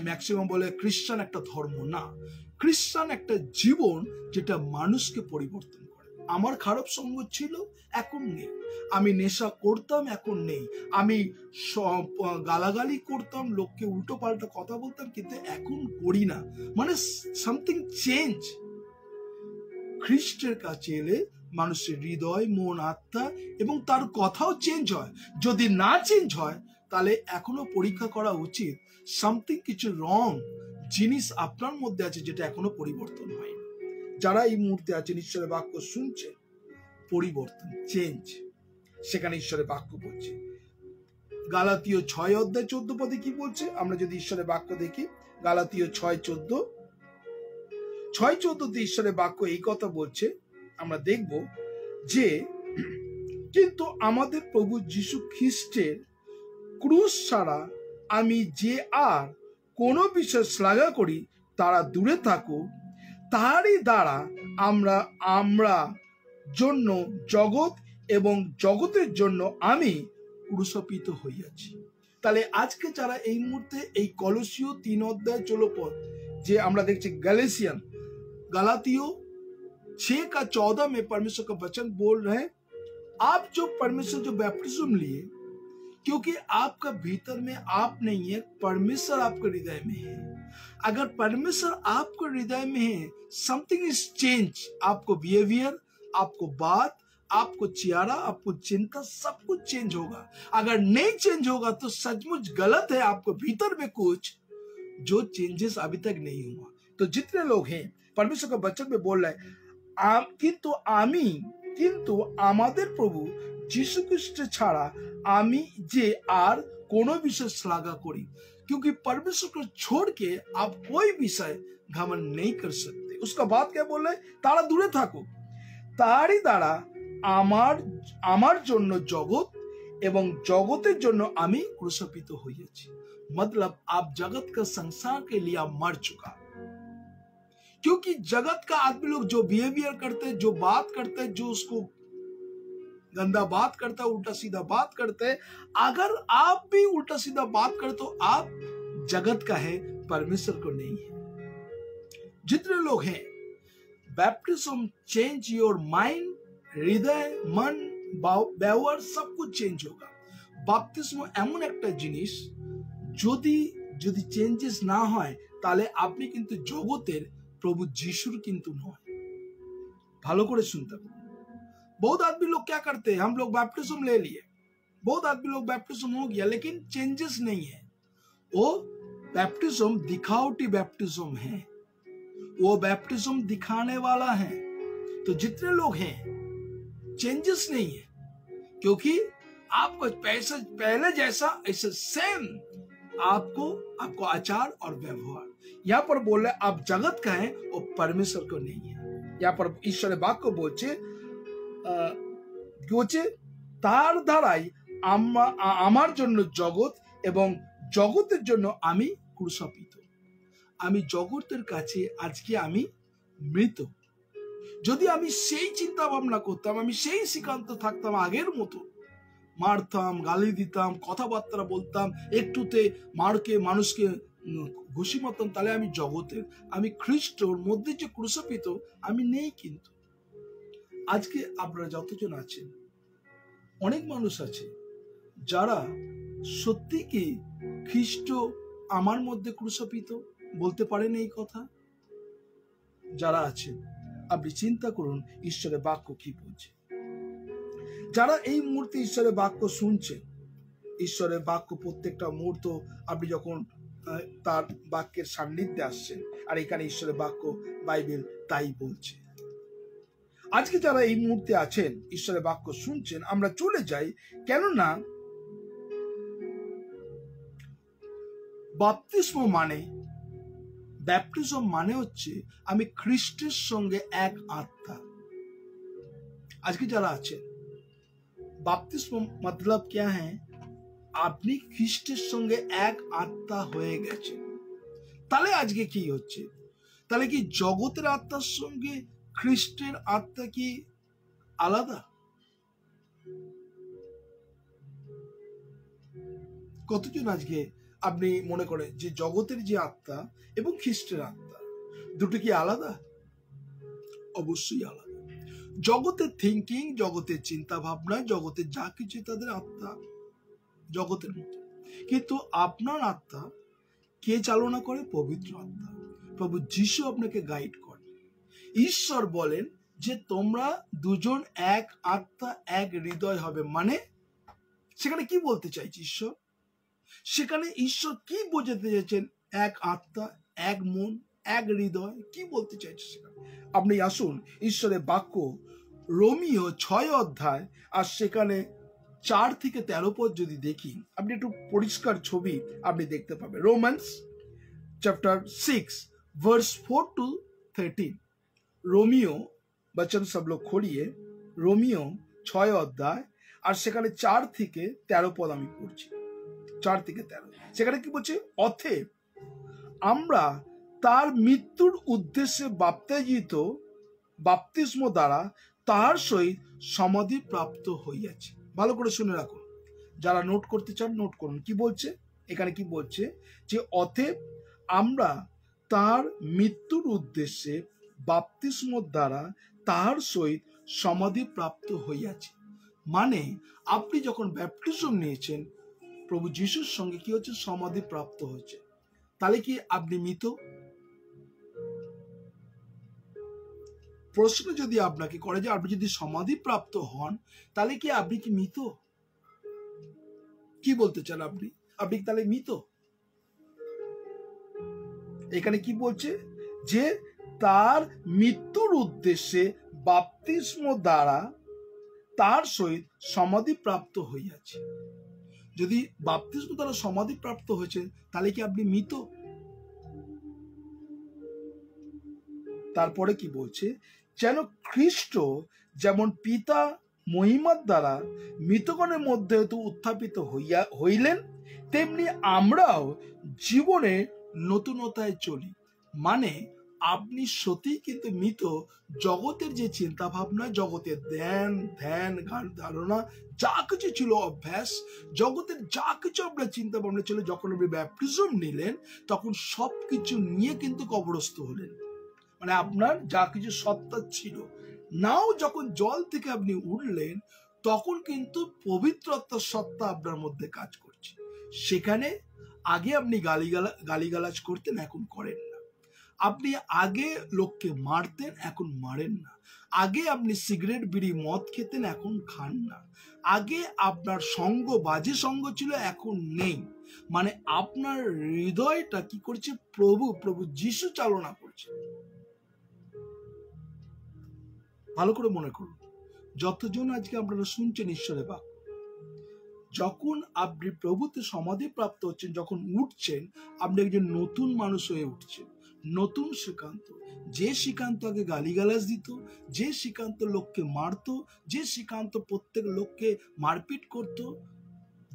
ম্যাক্সিমাম বলে খ্রিস্টান একটা ধর্ম। না, খ্রিস্টান একটা জীবন যেটা মানুষকে পরিবর্তন করে। আমার খারাপ সঙ্গ ছিল, এখন নেই। আমি নেশা করতাম, এখন নেই। আমি গালাগালি করতাম, লোককে উল্টো পাল্টা কথা বলতাম, কিন্তু এখন করি না। Something change. খ্রিস্টের কাছে এলে মানুষের হৃদয়, মন, আত্মা এবং তার কথাও চেঞ্জ হয়। যদি না চেঞ্জ হয় তাহলে এখনো পরীক্ষা করা উচিত, সামথিং কিছু রং জিনিস আপনার মধ্যে আছে যেটা এখনো পরিবর্তন হয়নি। যারা এই মুহূর্তে আছেন, ঈশ্বরের বাক্য শুনছে, পরিবর্তন, চেঞ্জ, সেখানে ঈশ্বরের বাক্য বলছে। গালাতীয় 6:14 কি বলছে? আমরা যদি ঈশ্বরের বাক্য দেখি, গালাতীয় 6:14 ঈশ্বরের বাক্য এই কথা বলছে, আমরা দেখব যে কিন্তু আমাদের প্রভু যীশু খ্রিস্টের ক্রুশ ছাড়া আমি যে আর কোনো বিষয় শ্লাঘা করি তারা দূরে থাকুক, তাহারই দ্বারা আমরা জন্য জগৎ এবং জগতের জন্য আমি ক্রুশিত হইয়াছি। তাহলে আজকে যারা এই মুহূর্তে এই কলসীয় 3:16 যে আমরা দেখছি, गलातियों 6:14 में परमेश्वर का वचन बोल रहे हैं, आप जो परमेश्वर जो बैप्टिज्म लिए, क्योंकि आपका भीतर में आप नहीं है, परमेश्वर आपके हृदय में है। अगर परमेश्वर आपको हृदय में है, समथिंग इज चेंज। आपको बिहेवियर, आपको बात, आपको चेहरा, आपको चिंता, सब कुछ चेंज होगा। अगर नहीं चेंज होगा तो सचमुच गलत है, आपको भीतर में कुछ जो चेंजेस अभी तक नहीं हुआ। तो जितने लोग हैं, परमेश्वर का वचन में बोल रहा है, কিন্তু আমাদের প্রভু যীশু খ্রিস্ট ছাড়া আমি যে আর কোনো विषय श्लाघा करी, क्योंकि परमेश्वर को छोड़ के आप कोई विषय घमंड नहीं कर सकते। उसका बात क्या बोल रहा है? तारा दूरे থাকো, তারই দ্বারা আমার জন্য জগৎ এবং জগতের জন্য আমি ক্রুশিত হইয়াছি। मतलब आप जगत का संसार के लिए आप मर चुका, क्योंकि जगत का आदमी लोग जो बिहेवियर करते हैं, जो बात करते हैं, जो उसको गंदा बात करता है, उल्टा सीधा बात करते हैं, अगर आप भी उल्टा सीधा बात करते हो, आप जगत का है, परमेश्वर को नहीं है। जितने लोग हैं, बैप्टिज्म चेंज योर माइंड, हृदय, मन, ব্যবহার सब कुछ चेंज होगा। বাপতিস্ম এমন একটা জিনিস, যদি চেঞ্জেস না হয় তাহলে আপনি কিন্তু জগতের प्रभु जीशुर किंतु नয়। ভালো করে শুনতে হবে। बहुत आदमी लोग क्या करते हैं, हम लोग बैप्टिज्म ले लिए, बहुत आदमी लोग बैप्टिज्म हो गया, लेकिन चेंजेस नहीं है। वो बैप्टिज्म दिखावटी बैप्टिज्म है, वो बैप्टिज्म दिखाने वाला है। तो जितने लोग हैं, चेंजेस नहीं है, क्योंकि आपको पहले जैसा ऐसे सेम आपको आचार और व्यवहार। यहाँ पर बोल रहे आप जगत का है और परमेश्वर को नहीं है। यहाँ पर ईश्वरेर बाक्य बोलছে তার দ্বারাই আমার জন্য জগৎ এবং জগতের জন্য আমি ক্রুশিত। আমি জগতের কাছে আজকে আমি মৃত। যদি আমি সেই চিন্তা ভাবনা করতাম, আমি সেই সিদ্ধান্ত থাকতাম আগের মতো, মারতাম, গালি দিতাম, কথাবার্তা বলতাম, একটুতে মারকে মানুষকে ঘুষি মারতাম, তাহলে আমি জগতের, আমি খ্রিস্টর মধ্যে যে ক্রুশিত আমি নেই। কিন্তু আজকে আপনারা যতজন আছেন, অনেক মানুষ আছে যারা সত্যি কি খ্রিস্ট আমার মধ্যে ক্রুশিত বলতে পারেন এই কথা? যারা আছেন আপনি চিন্তা করুন ঈশ্বরের বাক্য কি বলছে। যারা এই মুহূর্তে ঈশ্বরের বাক্য শুনছেন, ঈশ্বরের বাক্য প্রত্যেকটা মুহূর্ত আপনি যখন তার বাক্যের সান্নিধ্যে আসছেন, আর এখানে ঈশ্বরের বাক্য বাইবেল তাই বলছে। আজকে যারা এই মুহূর্তে আছেন, ঈশ্বরের বাক্য শুনছেন, আমরা চলে যাই, কেননা বাপ্তিস্ম মানে, ব্যাপটিজম মানে হচ্ছে আমি খ্রিস্টের সঙ্গে এক আত্মা। আজকে যারা আছেন, বাপ্তিস্ম मतलब क्या है? আপনি খ্রিস্টের সঙ্গে এক আত্মা হয়ে গেছেন। তাহলে আজকে কি হচ্ছে? তাহলে কি জগতের আত্মার সঙ্গে খ্রিস্টের আত্মা কি আলাদা? কতজন আজকে আপনি মনে করেন যে জগতের যে আত্মা এবং খ্রিস্টের আত্মা দুটো কি আলাদা? অবশ্যই আলাদা। জগতের থিঙ্কিং, জগতের চিন্তা ভাবনা, জগতের যা কিছু তাদের আত্মা জগতের মতো, কিন্তু আপনার আত্মা কে চালনা করে? পবিত্র আত্মা। প্রভু যিশু আপনাকে গাইড করে। ঈশ্বর বলেন যে তোমরা দুজন এক আত্মা এক হৃদয় হবে। মানে সেখানে কি বলতে চাইছে ঈশ্বর? সেখানে ঈশ্বর কি বোঝাতে চাইছেন? এক আত্মা, এক মন, এক হৃদয়, কি বলতে চাইছে সেখানে? আপনি আসুন ঈশ্বরের বাক্য রোমিও 6 অধ্যায় আর সেখানে 4 থেকে 13 পদ যদি দেখি, আপনি একটু পরিষ্কার ছবি আপনি দেখতে পাবেন। Romans chapter 6 verse 4 to 13। रोमियो, बच्चन सब लोग खोलिए, रोमियो 6 অধ্যায় আর সেখানে 4 থেকে 13 পদ আমি পড়ছি। 4 থেকে 13 সেখানে কি বলছে? অতএব আমরা তার মৃত্যুর উদ্দেশ্যে বাপ্তিস্ম দ্বারা তার সহিত সমাধি প্রাপ্ত হইয়াছি। ভালো করে শুনে রাখুন, যারা নোট করতে চান নোট করুন। কি বলছে এখানে? কি বলছে? যে অতএব আমরা তার মৃত্যুর উদ্দেশ্যে বাপ্তিস্ম দ্বারা তার সহিত সমাধি প্রাপ্ত হইয়াছি। মানে আপনি যখন ব্যাপটিজম নিয়েছেন প্রভু যিশুর সঙ্গে কি হচ্ছে? সমাধি প্রাপ্ত হচ্ছে। তাহলে কি আপনি মৃত? প্রশ্ন যদি আপনাকে করে যে আপনি যদি সমাধি প্রাপ্ত হন তাহলে কি আপনি কি মৃত? কি বলতে চান আপনি? আপনি তাহলে মৃত? এখানে কি বলছে? যে তার মৃত্যুর উদ্দেশ্যে বাপ্তিস্ম দ্বারা তার সহিত সমাধি প্রাপ্ত হইয়াছে। যদি বাপ্তিস্ম দ্বারা সমাধি প্রাপ্ত হয়েছে তাহলে কি আপনি মৃত? তারপরে কি বলছে? যেন খ্রিস্ট যেমন পিতা মহিমার দ্বারা মৃতগণের মধ্যে উত্থাপিত হইলেন, তেমনি আমরাও জীবনে নতুনতায় চলি। মানে আপনি সত্যি কিন্তু মৃত। জগতের যে চিন্তা ভাবনা, জগতের ধ্যান গান ধারণা যা কিছু ছিল, অভ্যাস, জগতের যা কিছু আপনার চিন্তা ভাবনা ছিল, যখন আপনি ব্যাপটিজম নিলেন তখন সবকিছু নিয়ে কিন্তু কবরস্থ হলেন। মানে আপনার যা কিছু সত্তা ছিল, নাও যখন জল থেকে আপনি উঠলেন তখন কিন্তু পবিত্র আত্মার সত্তা আপনার মধ্যে কাজ করছে। সেখানে আগে আপনি গালিগালাজ করতেন, এখন করেন না। আপনি আগে লোককে মারতেন, এখন মারেন না। আগে আপনি সিগারেট বিড়ি মদ খেতেন, এখন খান না। আগে আপনার সঙ্গ বাজে সঙ্গ ছিল, এখন নেই। মানে আপনার হৃদয়টা কি করছে? প্রভু যিশু চালনা করছে। ভালো করে মনে করুন, যতজন আজকে আপনারা শুনছেন ঈশ্বরের বাক্য, যখন আপনি প্রভুতে সমাধি প্রাপ্ত হচ্ছেন, যখন উঠছেন, আপনি একজন নতুন মানুষ হয়ে উঠছেন। নতুন সিদ্ধান্ত। যে সিদ্ধান্ত আগে গালিগালাজ দিত, যে সিদ্ধান্ত লোককে মারতো, যে সিদ্ধান্ত প্রত্যেক লোককে মারপিট করত,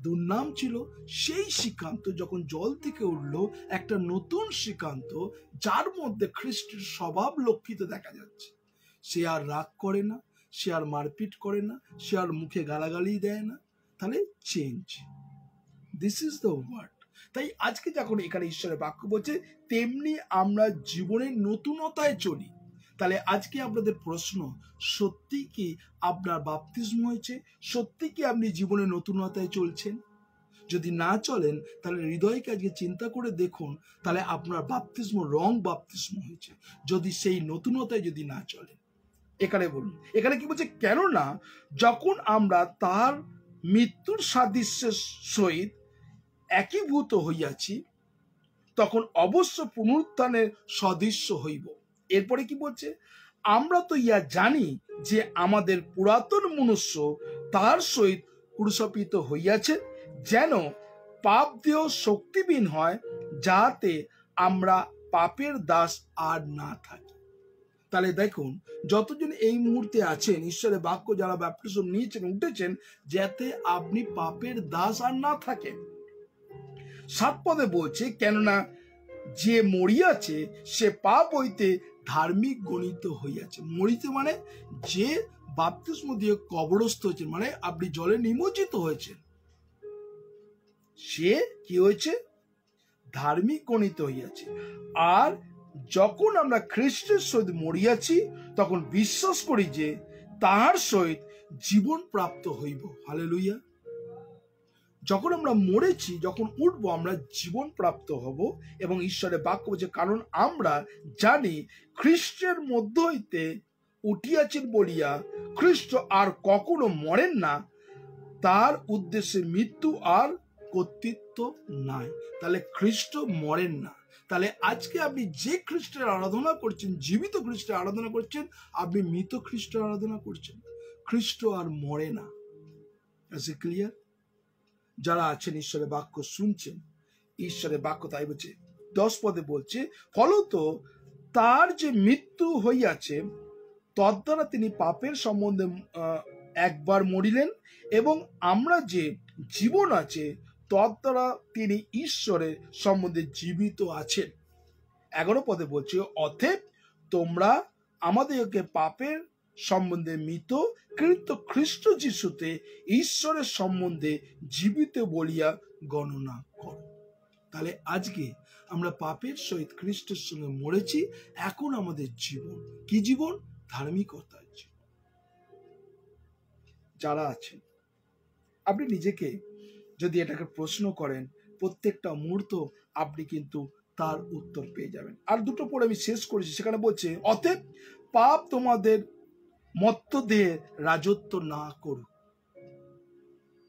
দুর্নাম ছিল, সেই সিদ্ধান্ত যখন জল থেকে উঠলো, একটা নতুন সিদ্ধান্ত যার মধ্যে খ্রিস্টের স্বভাব লক্ষিত দেখা যাচ্ছে। সে আর রাগ করে না, সে আর মারপিট করে না, সে আর মুখে গালাগালি দেয় না। তাহলে change. This is the word. তাই আজকে যখন এখানে ঈশ্বরের বাক্য বলছে তেমনি আমরা জীবনের নতুনতায় চলি, তাহলে আজকে আপনাদের প্রশ্ন, সত্যি কি আপনার বাপ্তিস্ম হয়েছে? সত্যি কি আপনি জীবনের নতুনতায় চলছেন? যদি না চলেন তাহলে হৃদয়কে আজকে চিন্তা করে দেখুন, তাহলে আপনার বাপ্তিস্ম রং বাপ্তিস্ম হয়েছে। যদি সেই নতুনতায় যদি না চলেন, এখানে বলুন, এখানে কি বলছে? কেননা যখন আমরা তার মৃত্যুর সাদৃশ্যের সহিত একীভূত হইয়াছি তখন অবশ্য পুনরুত্থানের সদৃশ্য হইব। এরপরে কি বলছে? আমরা তো ইয়া জানি যে আমাদের পুরাতন মনুষ্য তার সহিত ক্রুশিত হইয়াছে, যেন পাপ দেহ শক্তিহীন হয়, যাতে আমরা পাপের দাস আর না থাকি। তাহলে দেখুন, যতজন এই মুহূর্তে আছেন ঈশ্বরের বাক্য যারা ব্যাপটিজম নিয়েছেন, উঠেছেন, যাতে আপনি পাপের দাস আর না থাকেন। 7 পদে বলছে, কেননা যে মরিয়াছে সে পাপ হইতে ধার্মিক গণিত হইয়াছে। মরিতে মানে যে বাপ্তিস্ম দিয়ে কবরস্থ হয়েছেন, মানে আপনি জলে নিমজ্জিত হয়েছেন, সে কি হয়েছে? ধার্মিক গণিত হইয়াছে। আর যখন আমরা খ্রিস্টের সহিত মরিয়াছি তখন বিশ্বাস করি যে তাহার সহিত জীবন প্রাপ্ত হইব। হালেলুয়া। যখন আমরা মরেছি, যখন উঠবো, আমরা জীবন প্রাপ্ত হব। এবং ঈশ্বরের বাক্য বলছে, কারণ আমরা জানি খ্রিস্টের মধ্য হইতে উঠিয়াছেন বলিয়া খ্রিস্ট আর কখনো মরেন না, তার উদ্দেশ্যে মৃত্যু আর কর্তৃত্ব নাই। তাহলে খ্রিস্ট মরেন না। তাহলে আজকে আপনি যে খ্রিস্টের আরাধনা করছেন, জীবিত খ্রিস্টের আরাধনা করছেন, আপনি মৃত খ্রিস্টের আরাধনা করছেন। খ্রিস্ট আর মরে না। ক্লিয়ার? যারা আছেন ঈশ্বরের বাক্য শুনছেন, ঈশ্বরের বাক্য তাই বলছে 10 পদে বলছে, ফলত তার যে মৃত্যু হইয়াছে তদ্বারা তিনি পাপের সম্বন্ধে একবার মরিলেন, এবং আমরা যে জীবন আছে তদ্বারা তিনি ঈশ্বরের সম্বন্ধে জীবিত আছেন। 11 পদে বলছে, অতএব তোমরা আমাদেরকে পাপের সম্বন্ধে মৃত, কিন্তু খ্রিস্ট যিশুতে ঈশ্বরের সম্বন্ধে জীবিত বলিয়া গণনা করো। তাহলে আজকে আমরা পাপের সহিত খ্রিস্টের সঙ্গে মরেছি। এখন আমাদের জীবন কি জীবন? ধার্মিকতার জীবন। যারা আছেন, আপনি নিজেকে যদি এটাকে প্রশ্ন করেন, প্রত্যেকটা মুহূর্ত আপনি কিন্তু তার উত্তর পেয়ে যাবেন। আর দুটো পরে আমি শেষ করেছি, সেখানে বলছে, অতএব পাপ তোমাদের মত্ত দেহে রাজত্ব না করুক।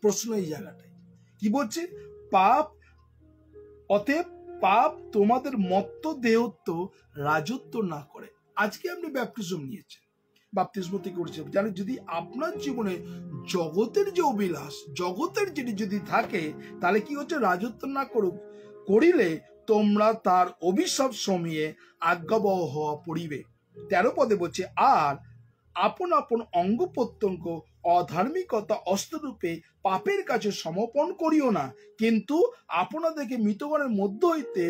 প্রশ্ন এই জায়গাটাই কি বলছে? পাপ, অতএব পাপ তোমাদের মত্ত দেহত্ব রাজত্ব না করে। আজকে আপনি ব্যাপটিজম নিয়েছেন, বাপ্তিস্ম থেকে উঠেছেন, জানেন যদি আপনার জীবনে জগতের যে অভিলাষ, জগতের যেটি যদি থাকে, তাহলে কি হচ্ছে? রাজত্ব না করুক, করিলে তোমরা তার অভিশাপ সমিয়ে আজ্ঞাবহ হওয়া পড়িবে। 13 পদে বলছে, আর আপন আপন অঙ্গ প্রত্যঙ্গ অধার্মিকতা অস্ত্ররূপে পাপের কাছে সমর্পণ করিও না, কিন্তু আপনাদেরকে মৃতগণের মধ্য হইতে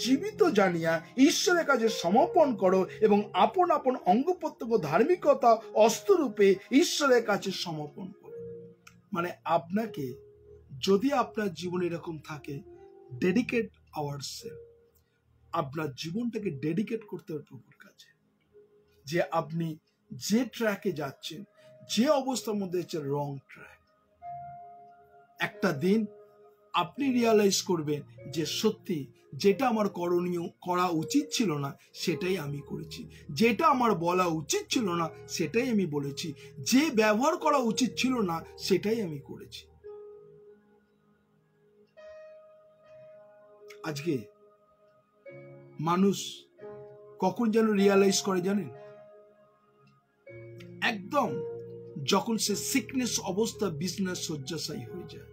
জীবিত জানিয়া ঈশ্বরের কাছে সমর্পণ করো, এবং আপন আপন অঙ্গ প্রত্যঙ্গ ধার্মিকতা অস্ত্ররূপে ঈশ্বরের কাছে সমর্পণ করো। মানে আপনাকে, যদি আপনার জীবন এরকম থাকে, ডেডিকেট আওয়ারসেলফ, আপনার জীবনটাকে ডেডিকেট করতে হবে প্রভুর কাছে, যে আপনি যে ট্র্যাকে যাচ্ছেন, যে অবস্থার মধ্যে হচ্ছে রং ট্র্যাক। একটা দিন আপনি রিয়ালাইজ করবেন যে সত্যি যেটা আমার করণীয় করা উচিত ছিল না সেটাই আমি করেছি, যেটা আমার বলা উচিত ছিল না সেটাই আমি বলেছি, যে ব্যবহার করা উচিত ছিল না সেটাই আমি করেছি। আজকে মানুষ কখন যেন রিয়ালাইজ করে জানেন? একদম যখন সে সিকনেস অবস্থা, বিজনেস শয্যাশায়ী হয়ে যায়,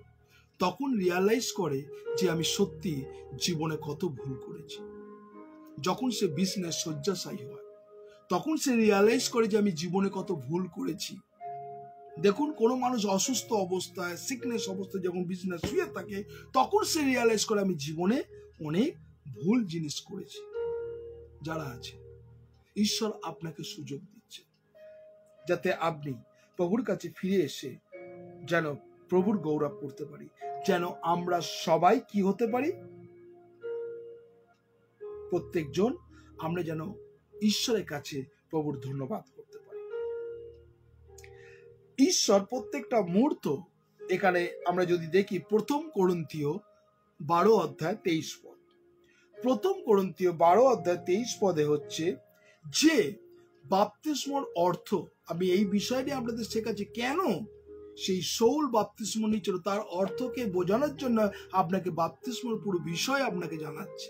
তখন রিয়ালাইজ করে যে আমি সত্যি জীবনে কত ভুল করেছি। যখন সে বিজনেস শয্যাশায়ী হয়, তখন সে রিয়ালাইজ করে যে আমি জীবনে কত ভুল করেছি। দেখুন, কোনো মানুষ অসুস্থ অবস্থায়, সিকনেস অবস্থায় যখন বিজনেস শুয়ে থাকে, তখন সে রিয়ালাইজ করে আমি জীবনে অনেক ভুল জিনিস করেছি। যারা আছে, ঈশ্বর আপনাকে সুযোগ দিচ্ছে যাতে আপনি প্রভুর কাছে ফিরে এসে যেন প্রভুর গৌরব করতে পারি, যেন আমরা সবাই কি হতে পারি? প্রত্যেকজন আমরা যেন ঈশ্বরের কাছে প্রভুর ধন্যবাদ করতে পারি। ঈশ্বর প্রত্যেকটা মুহূর্ত, এখানে আমরা যদি দেখি 1 কোরিন্থীয় 12 অধ্যায় 23 পদ, 1 কোরিন্থীয় 12 অধ্যায় 23 পদে হচ্ছে যে বাপ্তিস্মর অর্থ, আমি এই বিষয়টি আপনাদের শেখাচ্ছি কেন সেই শৌল বাপ্তিস্ম নিয়েছিল, তার অর্থকে বোঝানোর জন্য আপনাকে বাপ্তিস্মর পুরো বিষয় আপনাকে জানাচ্ছে,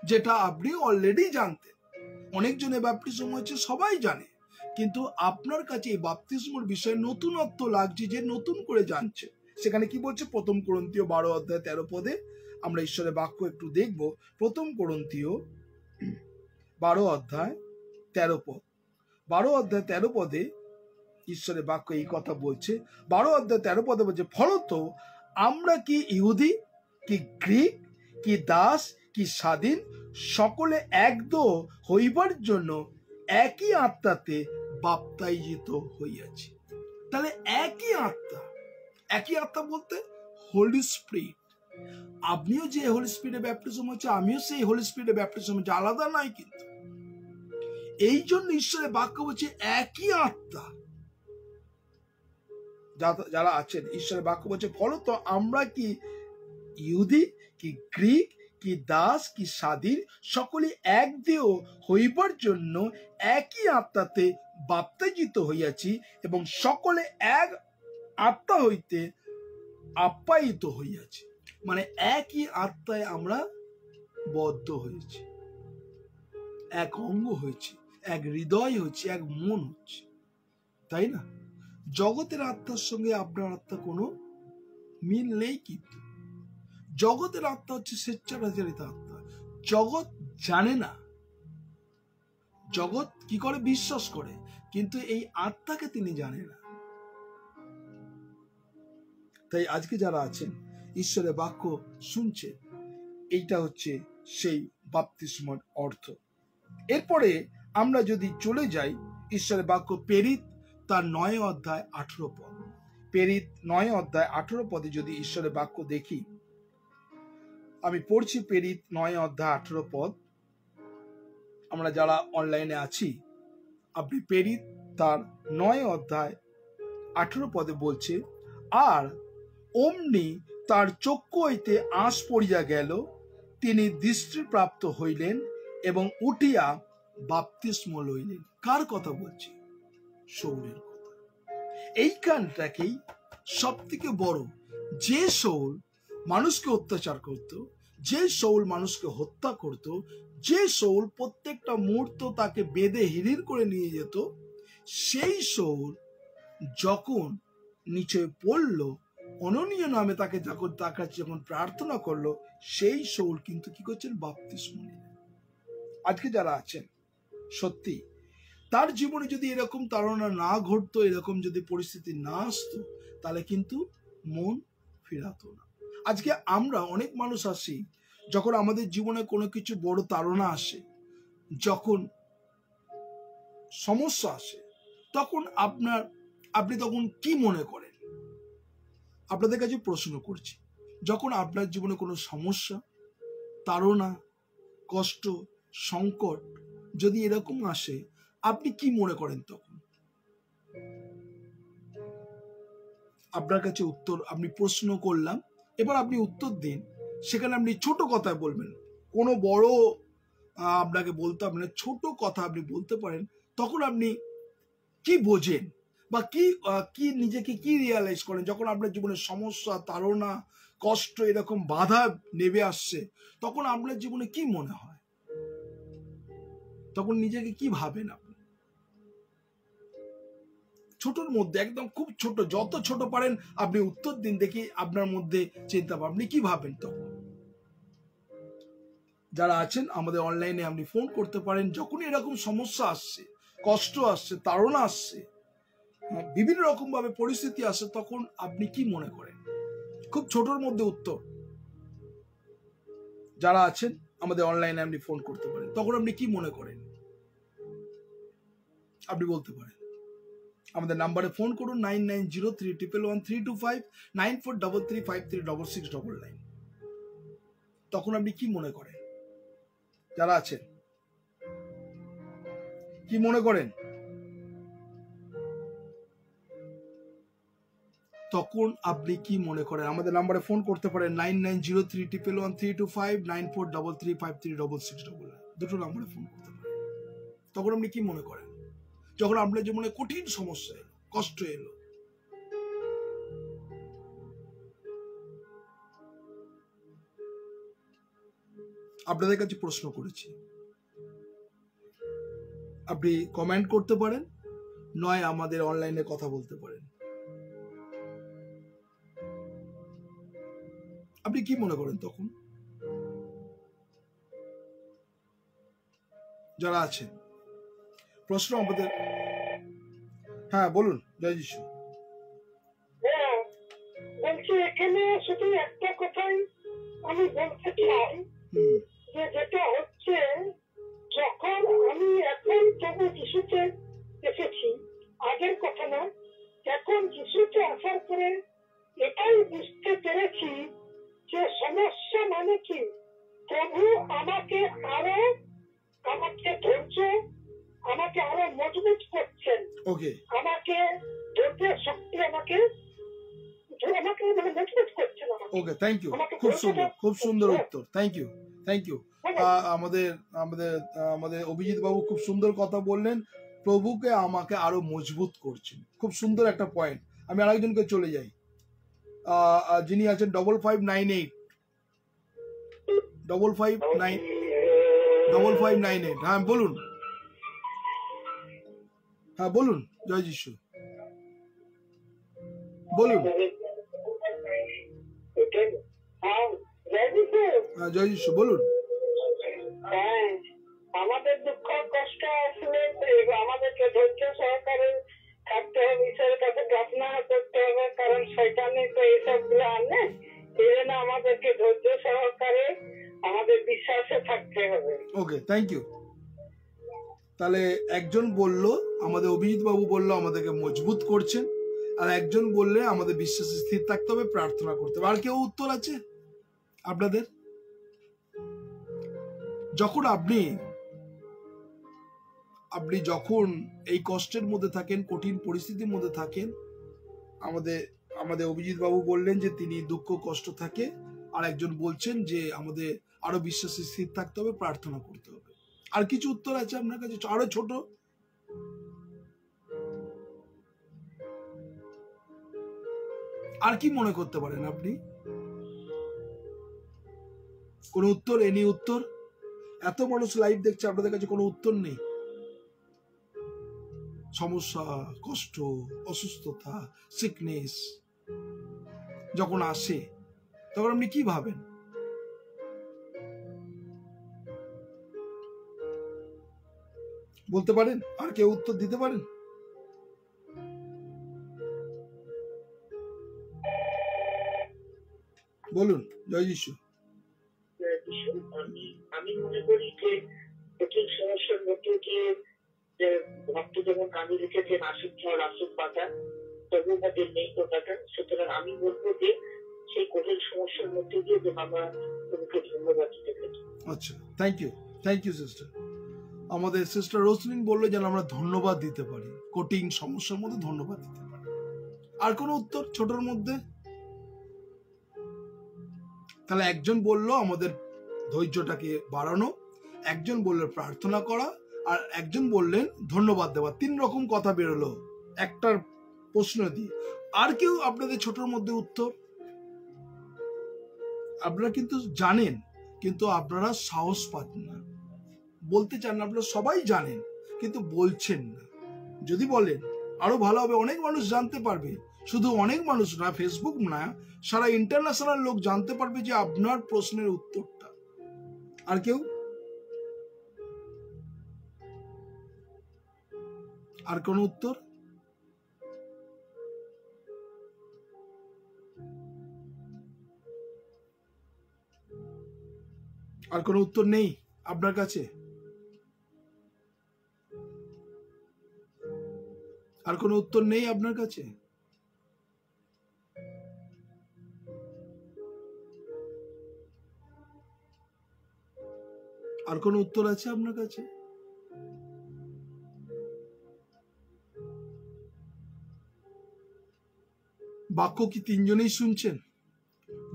যেটা আপনি অলরেডি জানতেন। অনেকজনের বাপ্তিস্ম হয়েছে, সবাই জানে, কিন্তু আপনার কাছে এই বাপ্তিস্মর বিষয়ে নতুনত্ব লাগছে, যে নতুন করে জানছে। সেখানে কি বলছে? 1 কোরিন্থীয় 12 অধ্যায় 13 পদে আমরা ঈশ্বরের বাক্য একটু দেখব। 1 কোরিন্থীয় 12 অধ্যায় 13 পদ, 12 অধ্যায় 13 পদে ঈশ্বরের বাক্য এই কথা বলছে। 12 অধ্যায় 13 পদে বলছে, ফলত আমরা কি ইহুদি, কি গ্রীক, কি দাস, কি স্বাধীন সকলে একদো হইবার জন্য একই আত্মাতে বাপ্তাইজিত হইয়াছি। তাহলে একই আত্মা বলতে হোলি স্পিরিট। আপনিও যে হোলি স্পিরিটে ব্যাপটিজম হচ্ছে, আমিও সেই হোলি স্পিরিটে ব্যাপটিজম হচ্ছে, আলাদা নয় কিন্তু। এই জন্য ঈশ্বরের বাক্য বলছে একই আত্মা যারা আছেন, ঈশ্বরের বাক্য বলছে ফলত আমরা কি ইহুদি কি গ্রিক কি দাস কি স্বাধীন সকলে এক দেহ হইবার জন্য একই আত্মাতে বাপ্তাইজিত হইয়াছি এবং সকলে এক আত্মা হইতে আপ্যায়িত হইয়াছি। মানে একই আত্মায় আমরা বদ্ধ হয়েছি, এক অঙ্গ হয়েছি, এক হৃদয় হচ্ছে, এক মন হচ্ছে, তাই না? জগতের আত্মার সঙ্গে আপনার আত্মা কোনো মিল নেই। কিন্তু জগতের আত্মা হচ্ছে স্বেচ্ছাচারিত আত্মা। জগৎ জানে না, জগৎ কি করে বিশ্বাস করে, কিন্তু এই আত্মাকে তিনি জানে না। তাই আজকে যারা আছেন ঈশ্বরের বাক্য শুনছেন, এইটা হচ্ছে সেই বাপ্তিস্মার অর্থ। এরপরে আমরা যদি চলে যাই ঈশ্বরের বাক্য প্রেরিত তার 9 অধ্যায় 18 পদ, প্রেরিত 9 অধ্যায় 18 পদে যদি ঈশ্বরের বাক্য দেখি, আমি পড়ছি প্রেরিত 9 অধ্যায় 18 পদ। আমরা যারা অনলাইনে আছি, আপনি প্রেরিত তার 9 অধ্যায় 18 পদে বলছে, আর অমনি তার চক্ষু হইতে আঁশ পড়িয়া গেল, তিনি দৃষ্টিপ্রাপ্ত হইলেন এবং উঠিয়া বাপ্তিস্ম লইলেন। কার কথা বলছি? শৌলের কথা। এইখানটাকেই সব থেকে বড়, যে শৌল মানুষকে অত্যাচার করত, যে শৌল মানুষকে হত্যা করত, যে শৌল প্রত্যেকটা মুহূর্ত তাকে বেঁধে হিড়ির করে নিয়ে যেত, সেই শৌল যখন নিচে পড়ল, অননীয় নামে তাকে যখন তার কাছে যখন প্রার্থনা করলো, সেই শৌল কিন্তু কি করছেন? বাপ্তিস্ম নিলেন। আজকে যারা আছেন, সত্যি তার জীবনে যদি এরকম তাড়না না ঘটতো, এরকম যদি পরিস্থিতি না আসতো, তাহলে কিন্তু মন ফিরাতো না। আজকে আমরা অনেক মানুষ আসি, যখন আমাদের জীবনে কোনো কিছু বড় তাড়না আসে, যখন সমস্যা আসে, তখন আপনি তখন কি মনে করেন? আপনাদের কাছে প্রশ্ন করছি, যখন আপনার জীবনে কোনো সমস্যা, তাড়না, কষ্ট, সংকট যদি এরকম আসে, আপনি কি মনে করেন? তখন আপনার কাছে উত্তর, আপনি প্রশ্ন করলাম, এবার আপনি উত্তর দিন। সেখানে আপনি ছোট কথায় বলবেন, কোনো বড় আপনাকে বলতে হবে না, ছোট কথা আপনি বলতে পারেন। তখন আপনি কি বোঝেন বা কি নিজেকে কি রিয়ালাইজ করেন যখন আপনার জীবনে সমস্যা, তাড়না, কষ্ট, এরকম বাধা নেমে আসছে? তখন আপনার জীবনে কি মনে হয়? তখন নিজেকে কি ভাবেন আপনি? ছোটর মধ্যে, একদম খুব ছোট, যত ছোট পারেন আপনি উত্তর দিন, দেখি আপনার মধ্যে চিন্তা ভাবনা, আপনি কি ভাবেন তখন? যারা আছেন আমাদের অনলাইনে, আপনি ফোন করতে পারেন। যখন এরকম সমস্যা আসছে, কষ্ট আসছে, তাড়না আসছে, বিভিন্ন রকম ভাবে পরিস্থিতি আসে, তখন আপনি কি মনে করেন? খুব ছোটর মধ্যে উত্তর। যারা আছেন আমাদের অনলাইনে, আপনি ফোন করতে পারেন। তখন আপনি কি মনে করেন? আপনি বলতে পারেন। আমাদের নাম্বারে ফোন করুন 9903111325 9433536699। তখন আপনি কি মনে করেন? যারা আছেন কি মনে করেন? তখন আপনি কি মনে করেন? আমাদের নাম্বারে ফোন করতে পারেন 9903111325 9433536699। দুটো নাম্বারে ফোন করতে পারেন। তখন আপনি কি মনে করেন যখন আপনার জীবনে কঠিন সমস্যা এলো, কষ্ট এলো? আপনাদের কাছে প্রশ্ন করেছি, আপনি কমেন্ট করতে পারেন, নয় আমাদের অনলাইনে কথা বলতে পারেন। আপনি কি মনে করেন তখন? যারা আছেন প্রশ্ন আমাদের, হ্যাঁ বলুন। জয় যিশু। বলছি এখানে শুধু একটা কথাই আমি বলতে চাই, যে যেটা হচ্ছে, যখন আমি এখন প্রভু যিশুতে এসেছি, আগের কথা না, এখন যিশুতে আসার পরে এটাই বুঝতে পেরেছি যে সমস্যা মানে কি, প্রভু আমাকে ধৈর্য, আমাকে আরো মজবুত করছেন, ওকে আমাকে ধৈর্যের শক্তি আমাকে মানে মজবুত করছেন আমাকে। ওকে, থ্যাংক ইউ, খুব সুন্দর উত্তর, থ্যাংক ইউ। আমাদের আমাদের আমাদের অভিজিৎ বাবু খুব সুন্দর কথা বললেন, প্রভুকে আমাকে আরো মজবুত করছেন, খুব সুন্দর একটা পয়েন্ট। আমি আরেকজনকে চলে যাই, যিনি আছেন 5598 5598। হ্যাঁ বলুন, জয় যিশু, বলুন। জয় যিশু, বলুন। আমাদের দুঃখ কষ্ট আসলে আমাদেরকে ধৈর্য সহকারে থাকতে হবে, ঈশ্বরের কাছে প্রার্থনা করতে হবে, কারণ শয়তানি তো এইসব গুলো আনে। এই জন্য আমাদেরকে ধৈর্য সহকারে আমাদের বিশ্বাসে থাকতে হবে। ওকে, থ্যাংক ইউ। তাহলে একজন বলল, আমাদের অভিজিৎ বাবু বলল আমাদেরকে মজবুত করছেন, আর একজন বললে আমাদের বিশ্বাসে স্থির থাকতে হবে, প্রার্থনা করতে হবে। আর কেউ উত্তর আছে আপনাদের? যখন আপনি যখন এই কষ্টের মধ্যে থাকেন, কঠিন পরিস্থিতির মধ্যে থাকেন, আমাদের অভিজিৎ বাবু বললেন যে তিনি দুঃখ কষ্ট থাকে, আর একজন বলছেন যে আমাদের আরো বিশ্বাসে স্থির থাকতে হবে, প্রার্থনা করতে হবে। আর কিছু উত্তর আছে আপনার কাছে আরো ছোট? আর কি মনে করতে পারেন আপনি? কোন উত্তর? এনি উত্তর? এত মানুষ লাইভ দেখছে, আপনাদের কাছে কোনো উত্তর নেই? সমস্যা, কষ্ট, অসুস্থতা, সিকনেস যখন আসে, তখন আপনি কি ভাবেন? বলতে পারেন? আর কেউ উত্তর দিতে পারেন? বলুন। জয় যিশু। আমি মনে করি যে কঠিন সমস্যার মধ্যে দিয়ে যে ভক্ত যেমন আমি লিখেছেন আসুক ঝড় আসুক বাতাস তবু তাদের নেই কথাটা, সুতরাং আমি বলবো যে সেই কঠিন সমস্যার মধ্যে দিয়ে যে আমরা তোমাকে ধন্যবাদ দিতে পারি। আচ্ছা, থ্যাংক ইউ সিস্টার। আমাদের সিস্টার রোসলিন বললো যেন আমরা ধন্যবাদ দিতে পারি, কঠিন সমস্যার মধ্যে ধন্যবাদ দিতে পারি। আর কোনো উত্তর ছোটর মধ্যে? তাহলে একজন বলল আমাদের ধৈর্যটাকে বাড়ানো, একজন বললেন প্রার্থনা করা, আর একজন বললেন ধন্যবাদ দেওয়া। 3 রকম কথা বেরোলো একটার প্রশ্ন দিয়ে। আর কেউ আপনাদের ছোটর মধ্যে উত্তর? আপনারা কিন্তু জানেন, কিন্তু আপনারা সাহস পান না, বলতে চান না। আপনারা সবাই জানেন কিন্তু বলছেন না। যদি বলেন আরো ভালো হবে, অনেক মানুষ জানতে পারবে। শুধু অনেক মানুষ না, ফেসবুক না, সারা ইন্টারন্যাশনাল লোক জানতে পারবে যে আপনার প্রশ্নের উত্তরটা। আর কেউ? আর কোন উত্তর? আর কোন উত্তর নেই আপনার কাছে? আর কোন উত্তর নেই আপনার কাছে? আর কোন উত্তর আছে আপনার কাছে? বাক্য কি 3 জনেই শুনছেন?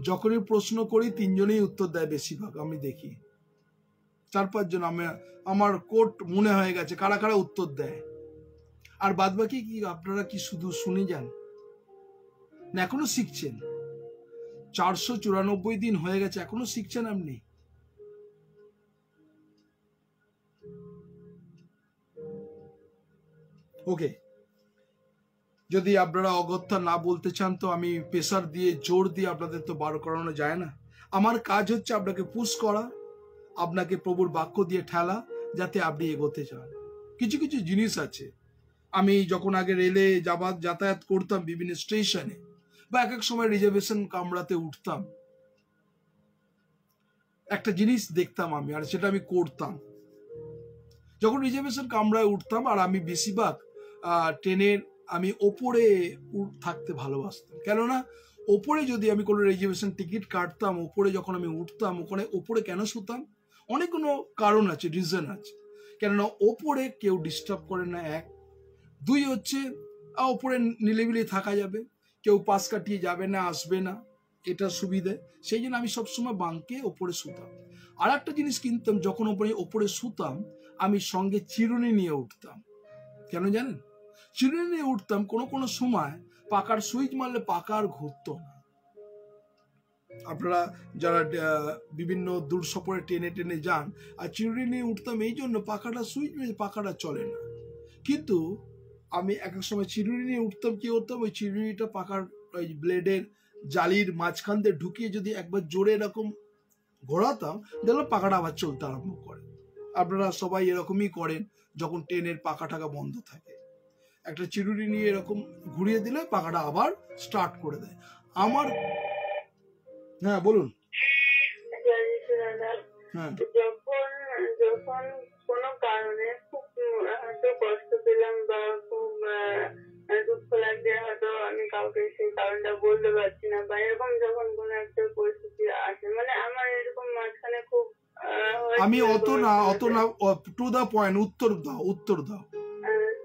যখনই প্রশ্ন করি 3 জনেই উত্তর দেয় বেশিরভাগ, আমি দেখি 4-5 জন আমার কোট মনে হয়ে গেছে কারা কারা উত্তর দেয়। আর বাদ বাকি কি আপনারা কি শুধু শুনে যান না এখনো শিখছেন? 494 দিন হয়ে গেছে, এখনো শিখছেন আপনি? ওকে, যদি আপনারা অগত্যা না বলতে চান তো আমি প্রেসার দিয়ে জোর দিয়ে আপনাদের তো বার করানো যায় না। আমার কাজ হচ্ছে আপনাকে পুশ করা, আপনাকে প্রভুর বাক্য দিয়ে ঠেলা, যাতে আপনি এগোতে চান। কিছু কিছু জিনিস আছে, আমি যখন আগে রেলে যাতায়াত করতাম বিভিন্ন স্টেশনে, বা এক এক সময় রিজার্ভেশন কামরাতে উঠতাম, একটা জিনিস দেখতাম আমি, আর সেটা আমি করতাম। যখন রিজার্ভেশন কামরায় উঠতাম, আর আমি বেশিরভাগ ট্রেনের আমি ওপরে থাকতে ভালোবাসতাম, কেননা ওপরে যদি আমি কোনো রিজার্ভেশন টিকিট কাটতাম, ওপরে যখন আমি উঠতাম, ওখানে ওপরে কেন শুতাম, অনেকগুলো কারণ আছে, রিজন আছে। কেননা ওপরে কেউ ডিস্টার্ব করে না, এক। দুই হচ্ছে ওপরে নিলেবিলে থাকা যাবে, কেউ পাশ কাটিয়ে যাবে না, আসবে না, এটা সুবিধে। সেই জন্য আমি সবসময় বাঙ্কে ওপরে শুতাম। আর একটা জিনিস কিনতাম, যখন ওপরে শুতাম আমি সঙ্গে চিরুনি নিয়ে উঠতাম। কেন জানেন? চিরুনি নিয়ে উঠতাম, কোনো সময় পাকার সুইচ মারলে পাকা আর ঘুরতো না। আপনারা যারা বিভিন্ন দূর সফরে টেনে যান, আর চিরুনি নিয়ে উঠতাম এই জন্য, পাকাটা সুইচ মেরে পাকাটা চলে না। কিন্তু আমি এক এক সময় চিরুনি নিয়ে উঠতাম, কি করতাম, ওই চিরুনিটা পাকার ওই ব্লেডের জালির মাঝখান দিয়ে ঢুকিয়ে যদি একবার জোরে এরকম ঘোরাতাম, দেখলাম পাকাটা আবার চলতে আরম্ভ করে। আপনারা সবাই এরকমই করেন, যখন ট্রেনের পাকা টাকা বন্ধ থাকে, একটা চিরুনি নিয়ে এরকম ঘুরিয়ে দিলে পাকাটা আবার স্টার্ট করে দেয়। আমার হ্যাঁ বলুন। হ্যাঁ, যখন কোনো কারণে খুব হয়তো কষ্ট পেলাম বা খুব দুঃখ লাগছে, হয়তো আমি কাউকে সেই কারণটা বলতে পারছি না, বা এরকম যখন কোনো একটা পরিস্থিতি আসে, মানে আমার এরকম মাঝখানে খুব আমি অত না টু দা পয়েন্ট উত্তর দাও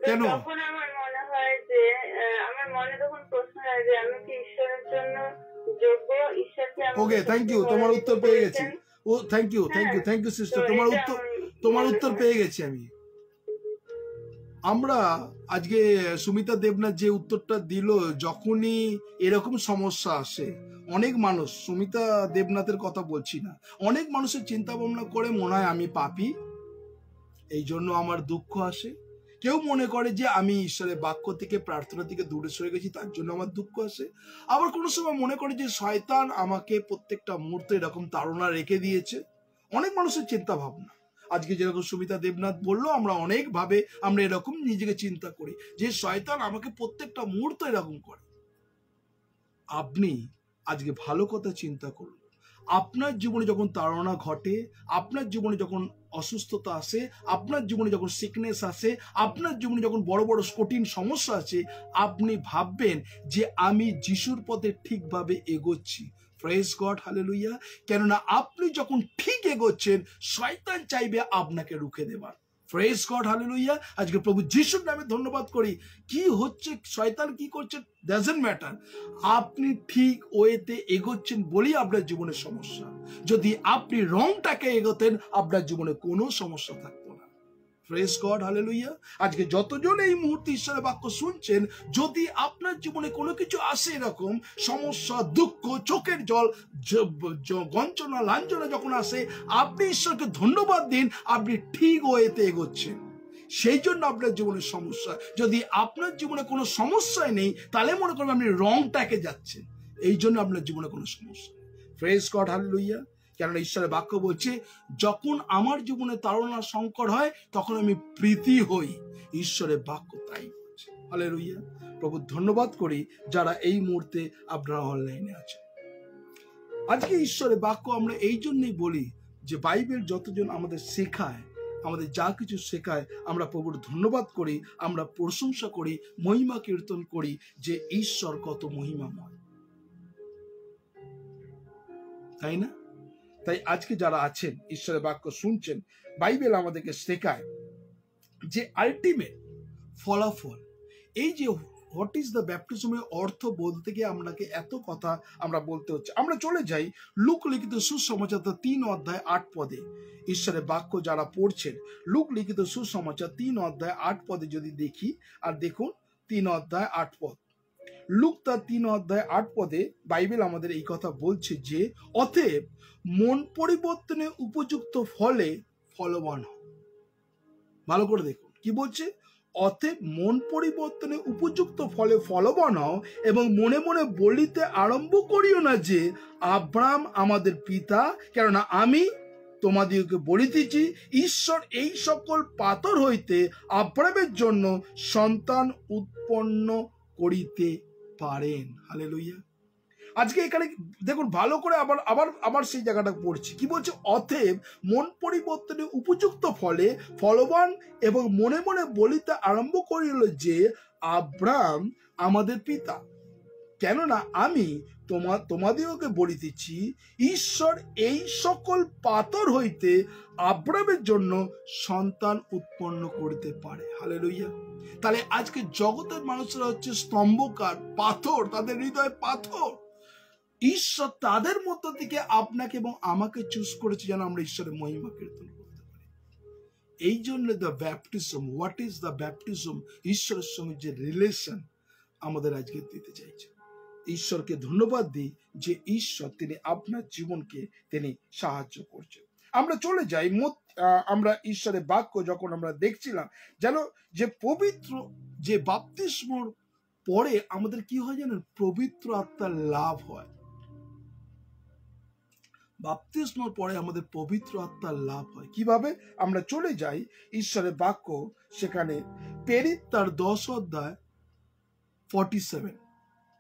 কেন? তখন আমার মনে হয় যে, আমার মনে তখন প্রশ্ন হয় যে আমি কি ঈশ্বরের জন্য যোগ্য? ঈশ্বরকে ওকে, থ্যাংক ইউ, তোমার উত্তর পেয়ে গেছি। ও থ্যাংক ইউ সিস্টার, তোমার উত্তর পেয়ে গেছি আমি। আমরা আজকে সুমিতা দেবনাথ যে উত্তরটা দিল, যখনই এরকম সমস্যা আসে, অনেক মানুষ, সুমিতা দেবনাথের কথা বলছি না, অনেক মানুষের চিন্তা ভাবনা করে মনে হয় আমি পাপী, এই জন্য আমার দুঃখ আসে। কেউ মনে করে যে আমি ঈশ্বরের বাক্য থেকে, প্রার্থনা থেকে দূরে সরে গেছি, তার জন্য আমার দুঃখ আসে। আবার কোনো সময় মনে করে যে শয়তান আমাকে প্রত্যেকটা মুহূর্তে এরকম তাড়না রেখে দিয়েছে। অনেক মানুষের চিন্তা ভাবনা, আজকে যেরকম সুমিতা দেবনাথ বললো, আমরা অনেক ভাবে আমরা এরকম নিজেকে চিন্তা করি যে শয়তান আমাকে প্রত্যেকটা মুহূর্তে এরকম করে। আপনি আজকে ভালো কথা চিন্তা করুন। আপনার জীবনে যখন তাড়না ঘটে, আপনার জীবনে যখন অসুস্থতা আসে, আপনার জীবনে যখন সিকনেস আসে, আপনার জীবনে যখন বড় বড় কঠিন সমস্যা আছে, আপনি ভাববেন যে আমি যিশুর পথে ঠিকভাবে এগোচ্ছি। Praise God, hallelujah. কেননা আপনি যখন ঠিক এগোচ্ছেন, শয়তান চাইবে আপনাকে রুখে দেবার। Praise God, hallelujah. আজকে প্রভু যিশুর নামে ধন্যবাদ করি। কি হচ্ছে, শয়তান কি করছে, ডাজন্ট ম্যাটার। আপনি ঠিক ওয়েতে এগোচ্ছেন বলেই আপনার জীবনে সমস্যা। যদি আপনি রংটাকে এগোতেন, আপনার জীবনে কোনো সমস্যা থাকতো না। Praise God, hallelujah. আজকে যতজন এই মুহূর্তে ঈশ্বরের বাক্য শুনছেন, যদি আপনার জীবনে কোনো কিছু আসে, এরকম সমস্যা, দুঃখ, চোখের জল, গঞ্জনা, লাঞ্ছনা যখন আসে, আপনি ঈশ্বরকে ধন্যবাদ দিন, আপনি ঠিক ওয়েতে এগোচ্ছেন। সেই জন্য আপনার জীবনে সমস্যা। যদি আপনার জীবনে কোনো সমস্যাই নেই, তাহলে মনে করবেন আপনি রংটাকে যাচ্ছেন, এই জন্য আপনার জীবনে কোনো সমস্যা। Praise God, hallelujah. কেননা ঈশ্বরের বাক্য বলছে, যখন আমার জীবনে তাড়না সংকট হয়, তখন আমি প্রীতি হই। ঈশ্বরের বাক্য তাই বলছে। হালেলুয়া। প্রভু ধন্যবাদ করি যারা এই মুহূর্তে আপনারা অনলাইনে আছেন। আজকে ঈশ্বরের বাক্য আমরা এই জন্যই বলি যে বাইবেল যতজন আমাদের শেখায়, আমাদের যা কিছু শেখায়, আমরা প্রভুর ধন্যবাদ করি, আমরা প্রশংসা করি, মহিমা কীর্তন করি যে ঈশ্বর কত মহিমাময়, তাই না? তাই আজকে যারা আছেন, ঈশ্বরের বাক্য শুনছেন, বাইবেল আমাদেরকে শেখায় যে আলটিমেট ফলাফল, এই যে হোয়াট ইজ দ্য ব্যাপটিজমের অর্থ বলতে গিয়ে আপনাকে এত কথা আমরা বলতে হচ্ছে। আমরা চলে যাই লুক লিখিত সুসমাচার 3 অধ্যায় 8 পদে। ঈশ্বরের বাক্য যারা পড়ছেন, লুক লিখিত সুসমাচার 3 অধ্যায় 8 পদে যদি দেখি, আর দেখুন 3 অধ্যায় 8 পদ। লুক তার 3 অধ্যায় 8 পদে বাইবেল আমাদের এই কথা বলছে যে, অতএব মন পরিবর্তনের উপযুক্ত ফলে ফলবান হও। ভালো করে দেখুন কি বলছে, অতএব মন পরিবর্তনের উপযুক্ত ফলে ফলবান হও, এবং মনে মনে বলিতে আরম্ভ করিও না যে আব্রাহাম আমাদের পিতা, কেননা আমি তোমাদিগকে বলিতেছি, ঈশ্বর এই সকল পাথর হইতে আব্রাহামের জন্য সন্তান উৎপন্ন করিতে পারেন। হালেলুয়া। আজকে এখানে দেখুন ভালো করে আবার আবার আবার সেই জায়গাটা পড়ছি, কি বলছে, অতএব মন পরিবর্তনে উপযুক্ত ফলে ফলবান এবং মনে মনে বলিতে আরম্ভ করিল যে আব্রাহাম আমাদের পিতা। কেননা আমি তোমাদিওকে বলিতেছি, ঈশ্বর এই সকল পাথর হইতে আব্রাহামের জন্য সন্তান উৎপন্ন করতে পারে। হালেলুয়া। তাহলে আজকে জগতের মানুষরা হচ্ছে স্তম্ভকার, পাথর, তাদের হৃদয় পাথর। ঈশ্বর তাদের মধ্য থেকে আপনাকে এবং আমাকে চুজ করেছে যেন আমরা ঈশ্বরের মহিমা কীর্তন করতে পারি। এই জন্য the baptism, what is the baptism, ঈশ্বরের সঙ্গে যে রিলেশন আমাদের আজকে দিতে চাইছে। ঈশ্বরকে ধন্যবাদ দিই যে ঈশ্বর তিনি আপনার জীবনকে তিনি সাহায্য করছেন। আমরা চলে যাই আমরা ঈশ্বরের বাক্য যখন আমরা দেখছিলাম, যেন যে পবিত্র যে বাপ্তিস্মর পরে আমাদের কি হয় জানেন, পবিত্র আত্মার লাভ হয়। বাপ্তিস্মর পরে আমাদের পবিত্র আত্মার লাভ হয় কিভাবে? আমরা চলে যাই ঈশ্বরের বাক্য, সেখানে प्रेरित तार 10 अध्याय 47,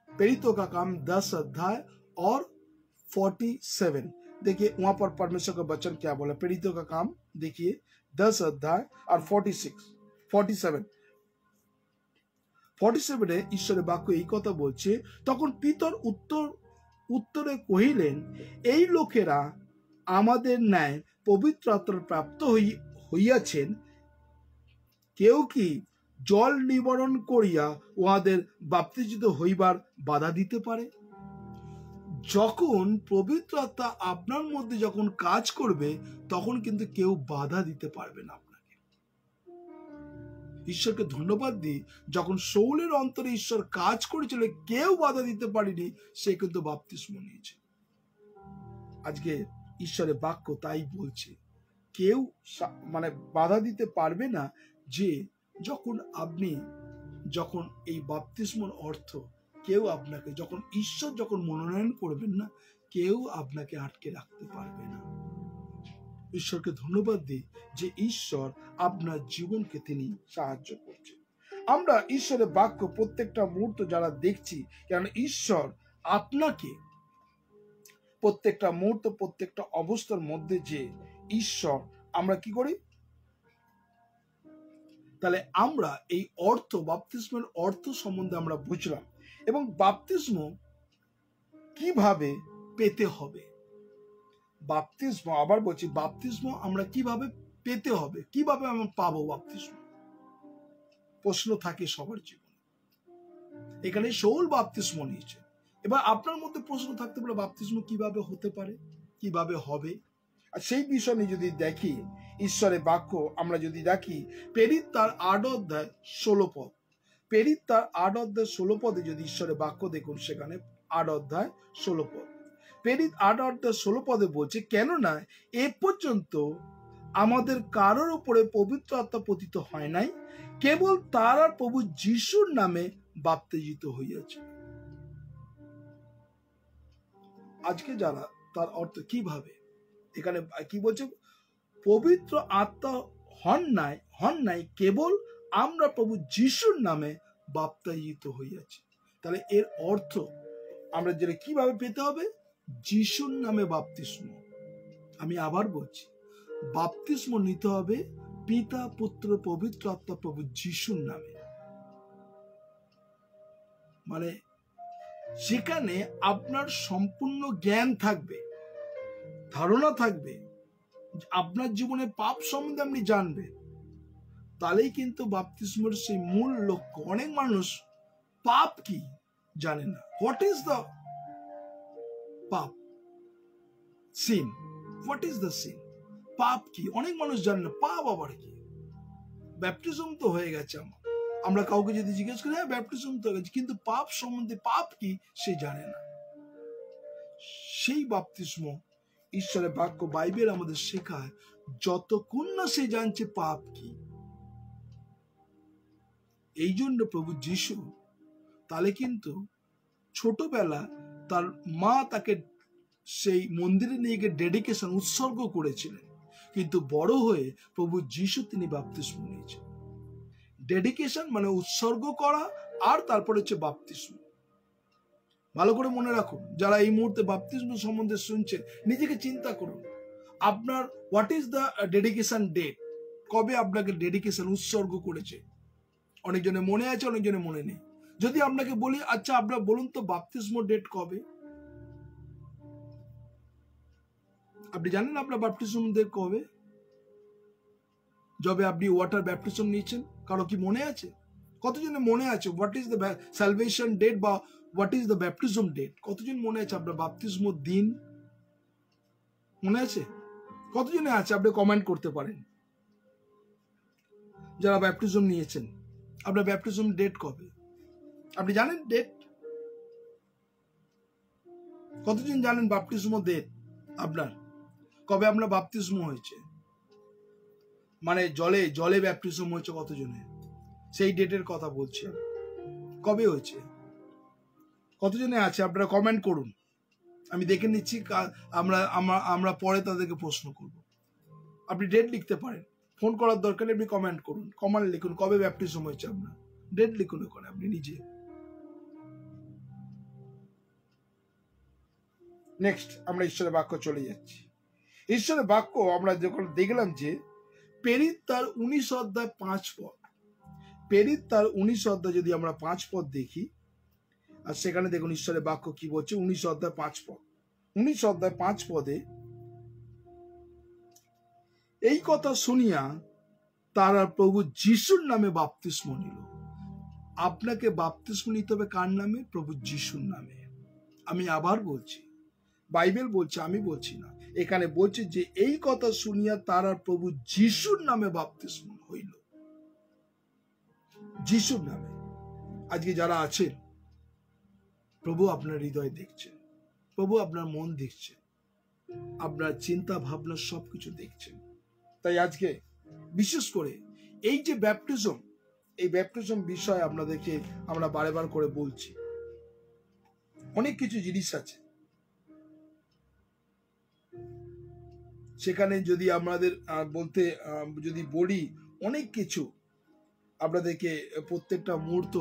प्रेरितों का काम 10 अध्याय और 47। देखिए वहां पर परमेश्वर का वचन क्या बोला। प्रेरितों का काम देखिए 10 अध्याय और 47 ঈশ্বরের বাক্য এই কথা বলছে, তখন পিতর উত্তরে কহিলেন, এই লোকেরা আমাদের ন্যায় পবিত্র আত্মার প্রাপ্ত হইয়াছেন, কেউ কি জল নিবারণ করিয়া উহাদের বাপ্তিজিত হইবার বাধা দিতে পারে? যখন পবিত্র আত্মা আপনার মধ্যে যখন কাজ করবে তখন কিন্তু কেউ বাধা দিতে পারবে না আপনাকে। ঈশ্বরকে ধন্যবাদ দিই, যখন শৌলের অন্তরে ঈশ্বর কাজ করেছিল কেউ বাধা দিতে পারেনি, সে কিন্তু বাপ্তিস্ম নিয়েছে। আজকে ঈশ্বরের বাক্য তাই বলছে, কেউ বাধা দিতে পারবে না। যে যখন এই বাপ্তিস্মর অর্থ কেউ আপনাকে, যখন ঈশ্বর যখন মনোনয়ন করবেন না, কেউ আপনাকে আটকে রাখতে পারবে না। ঈশ্বরকে ধন্যবাদ দিই যে ঈশ্বর আপনার জীবনকে তিনি সাহায্য করছেন। আমরা ঈশ্বরের বাক্য প্রত্যেকটা মুহূর্ত যারা দেখছি, কারণ ঈশ্বর আপনাকে প্রত্যেকটা মুহূর্ত প্রত্যেকটা অবস্থার মধ্যে যে ঈশ্বর, আমরা কি করি, তাহলে আমরা এই অর্থ, বাপ্তিস্মের অর্থ সম্বন্ধে আমরা বুঝলাম এবং বাপ্তিস্ম কিভাবে পেতে হবে। বাপ্তিস্ম, আবার বলছি, বাপ্তিস্ম আমরা কিভাবে পেতে হবে, কিভাবে আমরা পাবো বাপ্তিস্ম, প্রশ্ন থাকে সবার জীবনে। এখানে শৌল বাপ্তিস্ম নিয়েছে, এবার আপনার মধ্যে প্রশ্ন থাকতে পারে বাপ্তিস্ম কিভাবে হতে পারে, কিভাবে হবে। আর সেই বিষয় নিয়ে যদি দেখি ঈশ্বরের বাক্য, আমরা যদি দেখি প্রেরিত তার 8 অধ্যায় 16 পদ, প্রেরিত তার 8 অধ্যায় 16 পদে যদি ঈশ্বরের বাক্য দেখুন, সেখানে 8 অধ্যায় 16 পদ, প্রেরিত 8 অধ্যায় 16 পদে বলছে, কেননা এ পর্যন্ত আমাদের কারোর উপরে পবিত্র আত্মা পতিত হয় নাই, কেবল তার আর প্রভু যিশুর নামে বাপ্তিজিত হইয়াছে। আজকে যারা, তার অর্থ কিভাবে, এখানে কি বলছে, পবিত্র আত্মা হন নাই, কেবল আমরা প্রভু যিশুর নামে বাপ্তিজিত হইয়াছি। তাহলে এর অর্থ আমরা যেটা কিভাবে পেতে হবে, যিশুর নামে বাপ্তিস্ম। আমি আবার বলছি, বাপ্তিস্ম নিতে হবে পিতা, পুত্র, পবিত্র আত্মা, প্রভু যিশুর নামে। মানে সেখানে আপনার সম্পূর্ণ জ্ঞান থাকবে, ধারণা থাকবে, আপনার জীবনে পাপ সম্বন্ধে আপনি জানবেন, তাহলেই কিন্তু বাপ্তিস্মের সেই মূল লক্ষ্য। অনেক মানুষ পাপ কি জানে না, হোয়াট ইজ দ্য পাপ, sin, what is the sin, পাপ কি অনেক মানুষ জানে না। পাপ আবার কি? ব্যাপটিজম তো হয়ে গেছে, আমরা কাউকে যদি জিজ্ঞেস করি, হ্যাঁ ব্যাপটিজম তো হয়ে গেছে, কিন্তু পাপ সম্বন্ধে, পাপ কি সে জানে না। সেই বাপ্তিস্ম ঈশ্বরের বাক্য, বাইবেল আমাদের শেখায়, যতক্ষণ না সে জানছে পাপ কি। এই জন্য প্রভু যিশু তাহলে কিন্তু ছোটবেলা তার মা তাকে সেই মন্দিরে নিয়ে গিয়ে ডেডিকেশন, উৎসর্গ করেছিলেন, কিন্তু বড় হয়ে প্রভু যিশু তিনি বাপ্তিস্ম নিয়েছেন। ডেডিকেশন মানে উৎসর্গ করা, আর তারপরে হচ্ছে বাপ্তিস্ম। ভালো করে মনে রাখুন, যারা এই মুহূর্তে বাপ্তিস্ম সম্বন্ধে শুনছেন, নিজেকে চিন্তা করুন, আপনার what is the dedication date, কবে আপনাকে ডেডিকেশন উৎসর্গ করেছে। অনেকজনের মনে আছে, অনেকজনের মনে নেই। যদি আপনাকে বলি, আচ্ছা আপনারা বলুন তো বাপ্তিস্ম ডেট কবে, আপনি জানেন আপনার বাপ্তিস্ম ডেট কবে? যবে আপনি ওয়াটার ব্যাপটিজম নিয়েছেন, কারো কি মনে আছে? কতজনের মনে আছে what is the salvation date বা what is the baptism date? কতজন মনে আছে আপনার বাপ্তিস্ম দিন মনে আছে? কতজনে আছে? আপনি কমেন্ট করতে পারেন। যারা ব্যাপটিজম নিয়েছেন, আপনার ব্যাপটিজম ডেট কবে আপনি জানেন? ডেট কতজন জানেন? বাপ্তিস্ম ডেট আপনার কবে আপনার বাপ্তিস্ম হয়েছে, মানে জলে জলে ব্যাপটিজম হয়েছে কতজনে, সেই ডেটের কথা বলছি। কবে হয়েছে কতজনে আছে? আপনারা কমেন্ট করুন, আমি দেখে নিচ্ছি। আমরা পরে তাদেরকে প্রশ্ন করব। আপনি ডেট লিখতে পারেন, ফোন করার দরকার নেই, আপনি কমেন্ট করুন, কমেন্ট লিখুন কবে ব্যাপটিজম হয়েছে আপনার, ডেট লিখুন ওখানে আপনি নিজে। নেক্সট আমরা ঈশ্বরের বাক্য চলে যাচ্ছি। ঈশ্বরের বাক্য আমরা যখন দেখলাম যে প্রেরিত তার 19 অধ্যায় 5 পদ, প্রেরিত তার 19 অধ্যায় যদি আমরা 5 পদ দেখি, আর সেখানে দেখুন ঈশ্বরের বাক্য কি বলছে। 19 অধ্যায় 5 পদ, 19 অধ্যায় 5 পদে, এই কথা শুনিয়া তারা প্রভু যিশুর নামে বাপ্তিস্ম নিল। আপনাকে বাপ্তিস্ম নিতে হবে কার নামে? প্রভু যিশুর নামে। আমি আবার বলছি, বাইবেল বলছে, আমি বলছি না। এখানে বলছে যে এই কথা শুনিয়া তারা প্রভু যিশুর নামে বাপ্তিস্ম হইল। যিশুর নামে। আজকে যারা আছেন, প্রভু আপনার হৃদয় দেখছেন, প্রভু আপনার মন দেখছেন, আপনার চিন্তা ভাবনা সবকিছু দেখছেন। তাই আজকে বিশেষ করে এই যে ব্যাপটিজম, এই ব্যাপটিজম বিষয় আপনাদেরকে আমরা বারবার করে বলছি। অনেক কিছু জিনিস আছে সেখানে, যদি আমাদের বলতে যদি বলি অনেক কিছু আপনাদেরকে, প্রত্যেকটা মুহূর্ত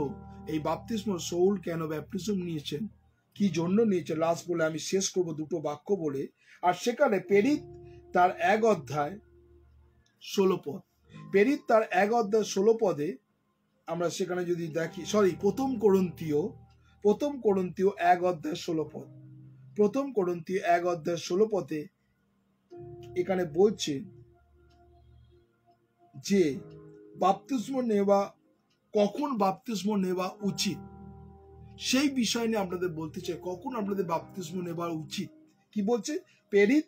এই বাপ্তিস্ম, সৌল কেন ব্যাপটিজম নিয়েছেন, কি জন্য নিয়েছেন, লাস্ট বলে আমি শেষ করব দুটো বাক্য বলে। আর সেখানে প্রেরিত তার 1 অধ্যায় 16 পদ, প্রেরিত তার 1 অধ্যায় 16 পদে আমরা সেখানে যদি দেখি, প্রথম করন্থীয় 1 অধ্যায় 16 পদ, প্রথম করন্থীয় 1 অধ্যায় 16 পদে এখানে বলছে যে বাপ্তিস্ম নেওয়া, কখন বাপ্তিস্ম নেওয়া উচিত, সেই বিষয় নিয়ে আপনাদের বলতে চাই। কখন আপনাদের বাপ্তিস্ম নেওয়া উচিত, কি বলছে? প্রেরিত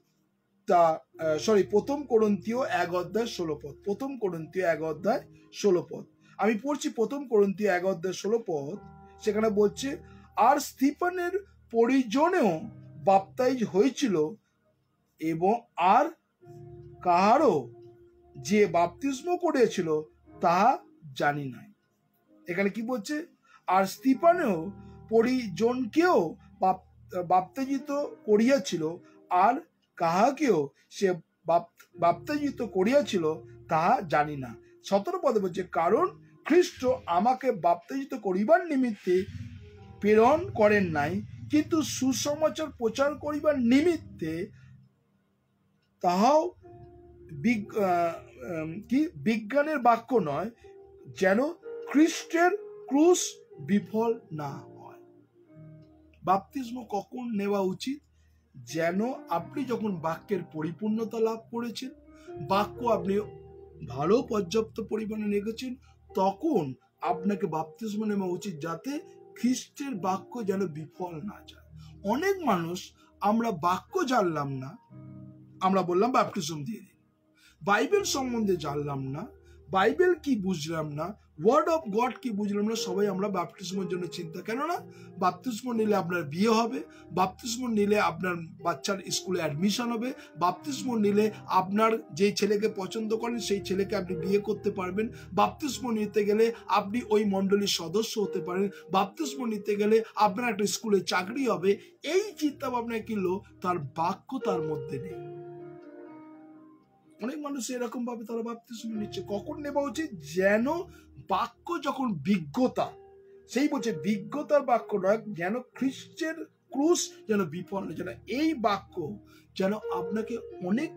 প্রথম করন্থীয় 1 অধ্যায় 16 পদ, প্রথম করন্থীয় 1 অধ্যায় 16 পদ আমি পড়ছি। প্রথম করন্থীয় 1 অধ্যায় 16 পদ, সেখানে বলছে, আর স্তিফানের পরিজনেও বাপ্তাইজ হয়েছিল এবং আর কাহারও যে বাপ্তিস্ম করেছিল তাহা জানি নাই। এখানে কি বলছে? আর স্তিফানেও পরিজনকেও বাপ্তাজিত করিয়াছিল, আর কাহাকেও সে বাপ্তাজিত করিয়াছিল তাহা জানি না। 17 পদে বলছে, কারণ খ্রিস্ট আমাকে বাপ্তাজিত করিবার নিমিত্তে প্রেরণ করেন নাই, কিন্তু সুসমাচার প্রচার করিবার নিমিত্তে, তাহাও বিজ্ঞানের বাক্য নয়, যেন খ্রিস্টের ক্রুশ বিফল না হয়। বাপ্তিস্ম কখন নেওয়া উচিত? যেন আপনি যখন বাক্যের পরিপূর্ণতা লাভ করেছেন, বাক্য আপনি ভালো পর্যাপ্ত পরিমাণে রেখেছেন, তখন আপনাকে বাপ্তিস্ম নেওয়া উচিত, যাতে খ্রিস্টের বাক্য যেন বিফল না যায়। অনেক মানুষ, আমরা বাক্য জানলাম না, আমরা বললাম বাপ্তিস্ম দিয়ে দিন। বাইবেল সম্বন্ধে জানলাম না, বাইবেল কি বুঝলাম না, ওয়ার্ড অফ গড কি বুঝলাম না, সবাই আমরা বাপ্তিস্মের জন্য চিন্তা। কেননা বাপ্তিস্ম নিলে আপনার বিয়ে হবে, বাপ্তিস্ম নিলে আপনার বাচ্চার স্কুলে অ্যাডমিশন হবে, বাপ্তিস্ম নিলে আপনার যে ছেলেকে পছন্দ করেন সেই ছেলেকে আপনি বিয়ে করতে পারবেন, বাপ্তিস্ম নিতে গেলে আপনি ওই মণ্ডলীর সদস্য হতে পারেন, বাপ্তিস্ম নিতে গেলে আপনার একটা স্কুলে চাকরি হবে। এই চিন্তা ভাবনা কিনলো, তার বাক্য তার মধ্যে নেই। অনেক মানুষ এরকম ভাবে তারা বাপ্তিস্ম নিচ্ছে। কখন নেওয়া উচিত? যেন বাক্য যখন বিজ্ঞতা, সেই বলছে বিজ্ঞতার বাক্য নয়, যেন খ্রিস্টের ক্রুশ যেন বিফল নয়, যেন এই বাক্য যেন আপনাকে অনেক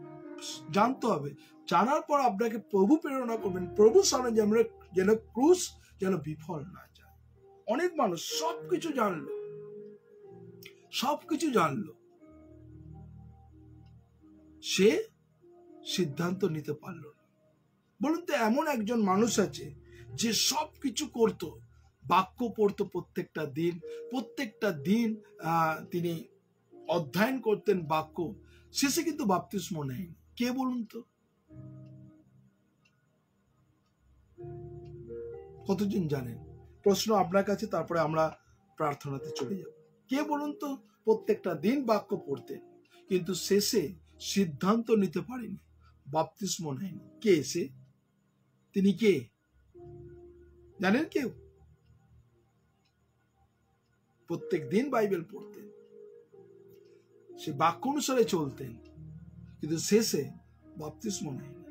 জানতে হবে, জানার পর আপনাকে প্রভু প্রেরণা করবেন, প্রভু সামনে যেন ক্রুশ যেন বিফল না যায়। অনেক মানুষ সবকিছু জানলো, সে সিদ্ধান্ত নিতে পারল না। বলুন তো, এমন একজন মানুষ আছে যে সবকিছু করতো, বাক্য পড়তো প্রত্যেকটা দিন তিনি অধ্যয়ন করতেন বাক্য, শেষে কিন্তু বাপ্তিস্ম নেয়নি। কে বলুন তো? কতজন জানেন? প্রশ্ন আপনার কাছে, তারপরে আমরা প্রার্থনাতে চলে যাব। কে বলুন তো প্রত্যেকটা দিন বাক্য পড়তেন কিন্তু শেষে সিদ্ধান্ত নিতে পারেনি, বাপ্তিস্ম নেয়নি? কে সে? তিনি কে জানেন কেউ? প্রত্যেক দিন বাইবেল পড়তেন, সে বাক্য অনুসারে চলতেন, কিন্তু শেষে বাপ্তিস্ম নেয়নি।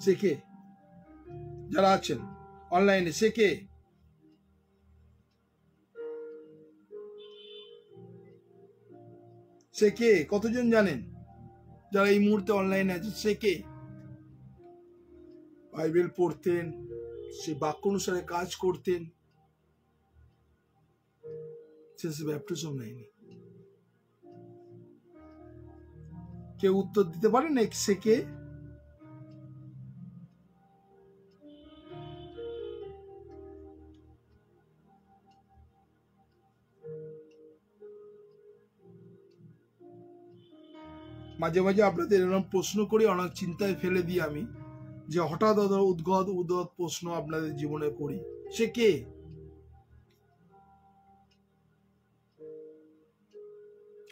সে কে? যারা আছেন অনলাইনে, সে কে? সে কে? কতজন জানেন যারা এই মুহূর্তে অনলাইনে আছে? সে কে? বাইবেল পড়তেন, সে বাক্য অনুসারে কাজ করতেন, শেষে ব্যাপটিজম নেয়নি। কেউ উত্তর দিতে পারেন সে কে? মাঝে মাঝে আপনাদের এরকম প্রশ্ন করি, অনেক চিন্তায় ফেলে দিই আমি, যে হঠাৎ উদ্গত প্রশ্ন আপনাদের জীবনে করি। সে কে?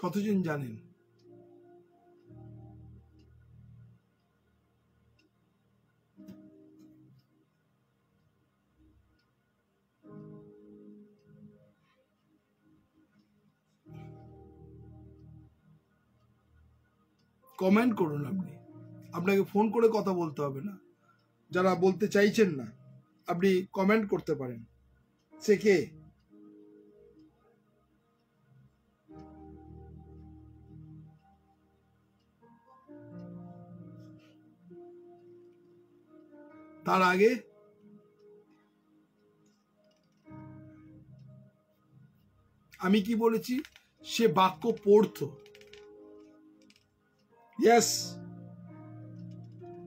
কতজন জানেন? কমেন্ট করুন। আপনাকে ফোন করে কথা বলতে হবে না। যারা বলতে চাইছেন না, আপনি কমেন্ট করতে পারেন। সে কে? তার আগে আমি কি বলেছি? সে বাক্য পড়তো। Yes,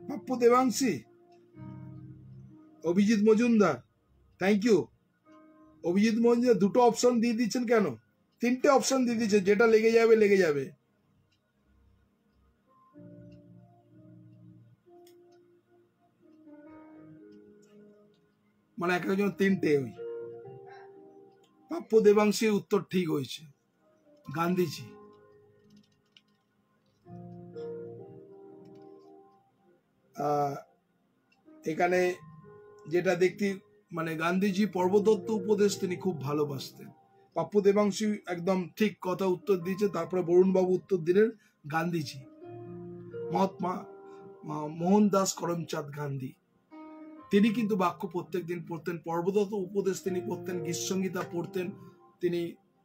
Pappu Debangshi, Abhijit Majumdar, thank you. Abhijit Majumdar দুটো অপশন দিয়ে দিচ্ছেন কেন? তিনটে অপশন দিয়ে দিচ্ছে, যেটা লেগে যাবে। মানে একজন তিনটে। ওই পাপ্পু দেবাংশীর উত্তর ঠিক হয়েছে, গান্ধীজি। এখানে যেটা দেখতে, মানে গান্ধীজি পর্বদত্ত উপদেশ তিনি খুব ভালোবাসতেন। পাপ্পু দেবাংশী একদম ঠিক কথা উত্তর দিয়েছে। তারপরে বরুণ বাবু উত্তর দিলেন গান্ধীজি, মহাত্মা মোহনদাস করমচাঁদ গান্ধী। তিনি কিন্তু বাক্য প্রত্যেক দিন পড়তেন, পর্বদত্ত উপদেশ তিনি পড়তেন, গীতসংগীতা পড়তেন, তিনি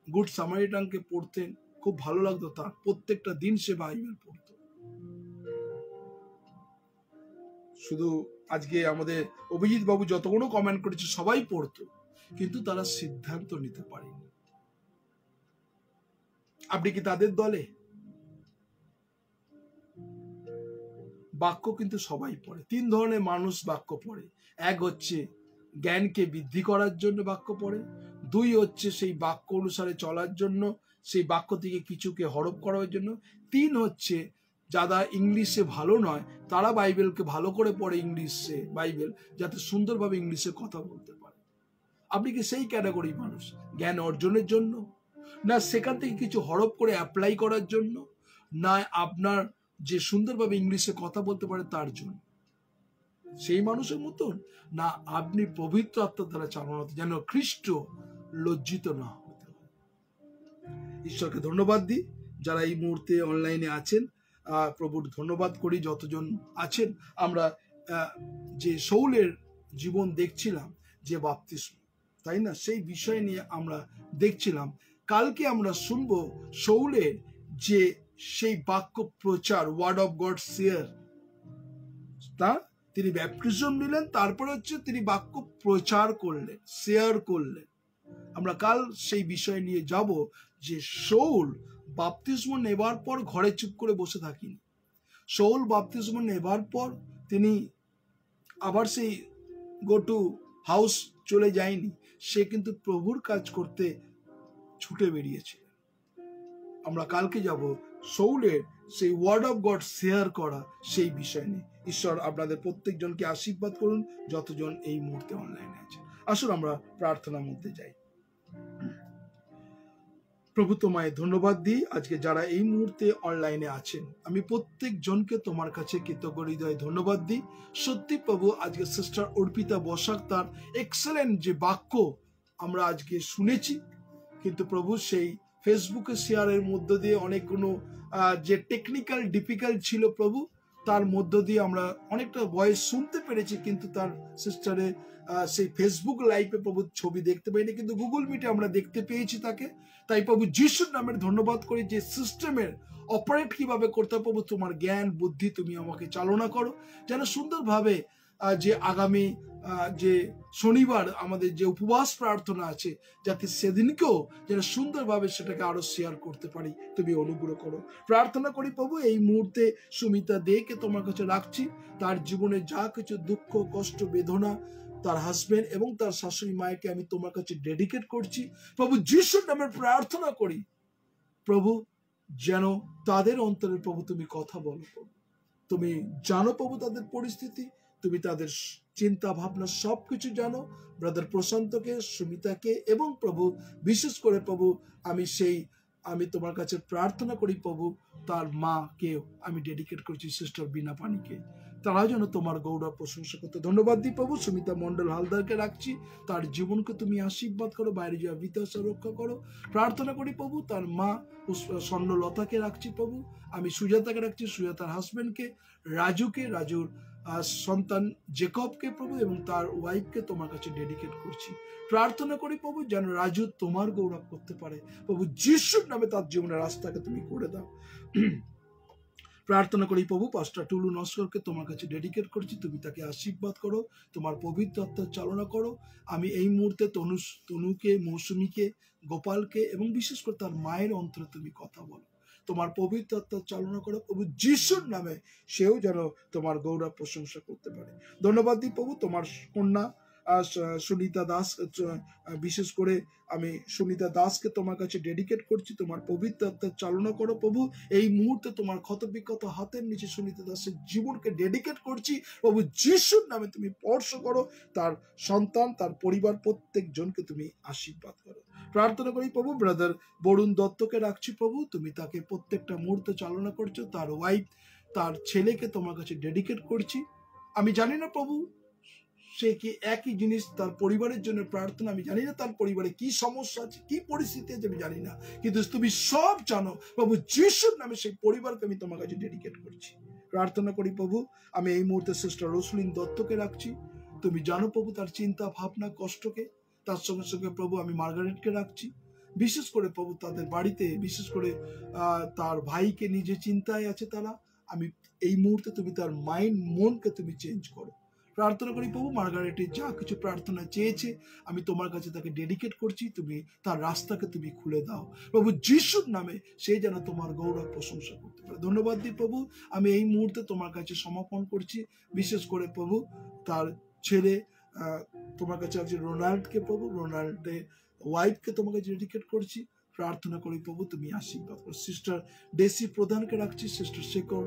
গুড সামারিটানকে পড়তেন। খুব ভালো লাগতো তার, প্রত্যেকটা দিন সে বাইবেল পড়ত। শুধু আজকে আমাদের অভিজিৎ বাবু যতগুলো কমেন্ট করেছে সবাই পড়তো, কিন্তু তারা সিদ্ধান্ত নিতে পারেনি। আপনি কি তাদের দলে? বাক্য কিন্তু সবাই পড়ে। তিন ধরনের মানুষ বাক্য পড়ে। এক হচ্ছে জ্ঞানকে বৃদ্ধি করার জন্য বাক্য পড়ে, দুই হচ্ছে সেই বাক্য অনুসারে চলার জন্য, সেই বাক্য থেকে কিছুকে হরপ করার জন্য, তিন হচ্ছে যারা ইংলিশে ভালো নয় তারা বাইবেলকে ভালো করে পড়ে, ইংলিশে বাইবেল, যাতে সুন্দরভাবে ইংলিশে কথা বলতে পারে। আপনি কি সেই ক্যাটাগরি মানুষ? জ্ঞান অর্জনের জন্য, না সেখান থেকে কিছু হরপ করে অ্যাপ্লাই করার জন্য, না আপনার যে সুন্দরভাবে ইংলিশে কথা বলতে পারে তার জন্য? সেই মানুষের মতন, না আপনি পবিত্র আত্মার দ্বারা চালানো, যেন খ্রিস্ট লজ্জিত না হতে হয়। ঈশ্বরকে ধন্যবাদ দিই যারা এই মুহূর্তে অনলাইনে আছেন। প্রভুর ধন্যবাদ করি যতজন আছেন। আমরা যে শৌলের জীবন দেখছিলাম, যে বাপ্তিস্ম, তাই না? সেই বিষয় নিয়ে আমরা দেখছিলাম। কালকে আমরা শুনবো শৌলের যে সেই বাক্য প্রচার, ওয়ার্ড অফ গড শেয়ার, তা তিনি ব্যাপটিজম নিলেন, তারপরে হচ্ছে তিনি বাক্য প্রচার করলেন, শেয়ার করলেন। আমরা কাল সেই বিষয় নিয়ে যাব যে শৌল বাপ্তিস্ম নেবার পর ঘরে চুপ করে বসে থাকিনি। শৌল বাপ্তিস্ম নেবার পর তিনি আবার সেই গো টু হাউস চলে যায়নি, সে কিন্তু প্রভুর কাজ করতে ছুটে বেরিয়েছে। আমরা কালকে যাব শৌলের সেই ওয়ার্ড অফ গড শেয়ার করা সেই বিষয় নিয়ে। ঈশ্বর আপনাদের প্রত্যেকজনকে আশীর্বাদ করুন যতজন এই মুহূর্তে অনলাইনে আছে। আসুন আমরা প্রার্থনার মধ্যে যাই। প্রভু তোমায় ধন্যবাদ দিই, আজকে যারা এই মুহূর্তে অনলাইনে আছেন আমি প্রত্যেক জনকে তোমার কাছে কৃতজ্ঞ হৃদয়ে ধন্যবাদ দিই। সত্যি প্রভু, আজকে সিস্টার অর্পিতা বসাক তার এক্সেলেন্ট যে বাক্য আমরা আজকে শুনেছি, কিন্তু প্রভু সেই ফেসবুকে শেয়ারের মধ্য দিয়ে অনেকগুলো যে টেকনিক্যাল ডিফিকাল্ট ছিল প্রভু, তার মধ্য দিয়ে আমরা অনেকটা ভয়েস শুনতে পেরেছি, কিন্তু তার সিস্টারের সেই ফেসবুক লাইভে প্রভু ছবি দেখতে পাইনি, কিন্তু গুগল মিটে আমরা দেখতে পেয়েছি তাকে। তাই প্রভু যিশুর নামের ধন্যবাদ করি যে সিস্টেমের অপারেট কিভাবে করতে হবে প্রভু, তোমার জ্ঞান বুদ্ধি তুমি আমাকে চালনা করো, যেন সুন্দরভাবে যে আগামী যে শনিবার আমাদের যে উপবাস প্রার্থনা আছে, যাতে সেদিনকেও যেন সুন্দরভাবে সেটাকে আরো শেয়ার করতে পারি, তুমি অনুগ্রহ করো। প্রার্থনা করি প্রভু, এই মুহূর্তে সুমিতা দেকে তোমার কাছে রাখছি। তার জীবনে যা কিছু দুঃখ কষ্ট বেদনা, তার হাজবেন্ড এবং তার শাশুড়ি মায়েকে আমি তোমার কাছে ডেডিকেট করছি প্রভু যিশুর নামে। প্রার্থনা করি প্রভু, যেন তাদের অন্তরে প্রভু তুমি কথা বলো প্রভু, তুমি জানো প্রভু তাদের পরিস্থিতি, তুমি তাদের চিন্তা ভাবনা সবকিছু জানো। ব্রাদার প্রশান্তকে, সুমিতাকে এবং প্রভু বিশেষ করে প্রভু আমি তোমার কাছে প্রার্থনা করি প্রভু, তার মাকেও আমি ডেডিকেট করছি, সিস্টার বিনা পানিকে, তারা যেন তোমার গৌরব প্রশংসা করতে। ধন্যবাদ দিই প্রভু, সুমিতা মন্ডল হালদারকে রাখছি, তার জীবনকে তুমি আশীর্বাদ করো, বাইরে যাওয়া বিতাশা রক্ষা করো। প্রার্থনা করি প্রভু, তার মা স্বর্ণলতাকে রাখছি প্রভু, আমি সুজাতাকে রাখছি, সুজাতার হাজবেন্ডকে, রাজুকে, রাজুর সন্তান জেকবকে প্রভু এবং তার ওয়াইফকে তোমার কাছে ডেডিকেট করছি। প্রার্থনা করি প্রভু, যেন রাজু তোমার গৌরব করতে পারে প্রভু যিশুর নামে, তার জীবনের রাস্তাকে তুমি করে দাও। প্রার্থনা করি প্রভু, পাস্টার টুলু নস্করকে তোমার কাছে ডেডিকেট করছি, তুমি তাকে আশীর্বাদ করো, তোমার পবিত্র আত্মার চালনা করো। আমি এই মুহূর্তে তনুকে, মৌসুমীকে, গোপালকে এবং বিশেষ করে তার মায়ের অন্তরে তুমি কথা বলো, তোমার পবিত্র আত্মার চালনা করো প্রভু যিশুর নামে, সেও যেন তোমার গৌরব প্রশংসা করতে পারে। ধন্যবাদ দিই প্রভু, তোমার কন্যা সুনিতা দাস, বিশেষ করে আমি সুনিতা দাসকে তোমার কাছে ডেডিকেট করছি, তোমার পবিত্র আত্মার চালনা করো প্রভু। এই মুহূর্তে তোমার ক্ষতবিক্ষত হাতের নিচে সুনিতা দাসের জীবনকে ডেডিকেট করছি প্রভু যিশুর নামে, তুমি স্পর্শ করো, তার সন্তান, তার পরিবার প্রত্যেক জনকে তুমি আশীর্বাদ করো। প্রার্থনা করি প্রভু, ব্রাদার বরুণ দত্তকে রাখছি প্রভু, তুমি তাকে প্রত্যেকটা মুহূর্তে চালনা করছো, তার ওয়াইফ, তার ছেলেকে তোমার কাছে ডেডিকেট করছি। আমি জানি না প্রভু সে কি একই জিনিস তার পরিবারের জন্য প্রার্থনা, আমি জানি না তার পরিবারে কি সমস্যা আছে, কি পরিস্থিতি আছে, আমি জানি না, কিন্তু তুমি সব জানো প্রভু যিশুর নামে, সেই পরিবারকে আমি তোমার কাছে ডেডিকেট করছি। প্রার্থনা করি প্রভু, আমি এই মুহূর্তে সিস্টার রসলিন দত্তকে রাখছি, তুমি জানো প্রভু তার চিন্তা ভাবনা কষ্টকে। তার সঙ্গে সঙ্গে প্রভু আমি মার্গারেটকে রাখছি, বিশেষ করে প্রভু তাদের বাড়িতে, বিশেষ করে তার ভাইকে নিজে চিন্তায় আছে তারা, আমি এই মুহূর্তে তুমি তার মাইন্ড মনকে তুমি চেঞ্জ করো। প্রার্থনা করি প্রভু, মার্গারেটের যা কিছু প্রার্থনা চেয়েছে আমি তোমার কাছে তাকে ডেডিকেট করছি, তুমি তার রাস্তাকে তুমি খুলে দাও প্রভু যিশুর নামে, সে যেন তোমার গৌরব প্রশংসা করতে পারে। ধন্যবাদ দিই প্রভু, আমি এই মুহূর্তে তোমার কাছে সমর্পণ করছি, বিশেষ করে প্রভু তার ছেলে তোমার কাছে আছে রোনাল্ডকে প্রভু, রোনাল্ডের ওয়াইফকে তোমার কাছে ডেডিকেট করছি। প্রার্থনা করি প্রভু তুমি আশীর্বাদ করো। সিস্টার ডেসি প্রধানকে রাখছি, সিস্টার শেখর,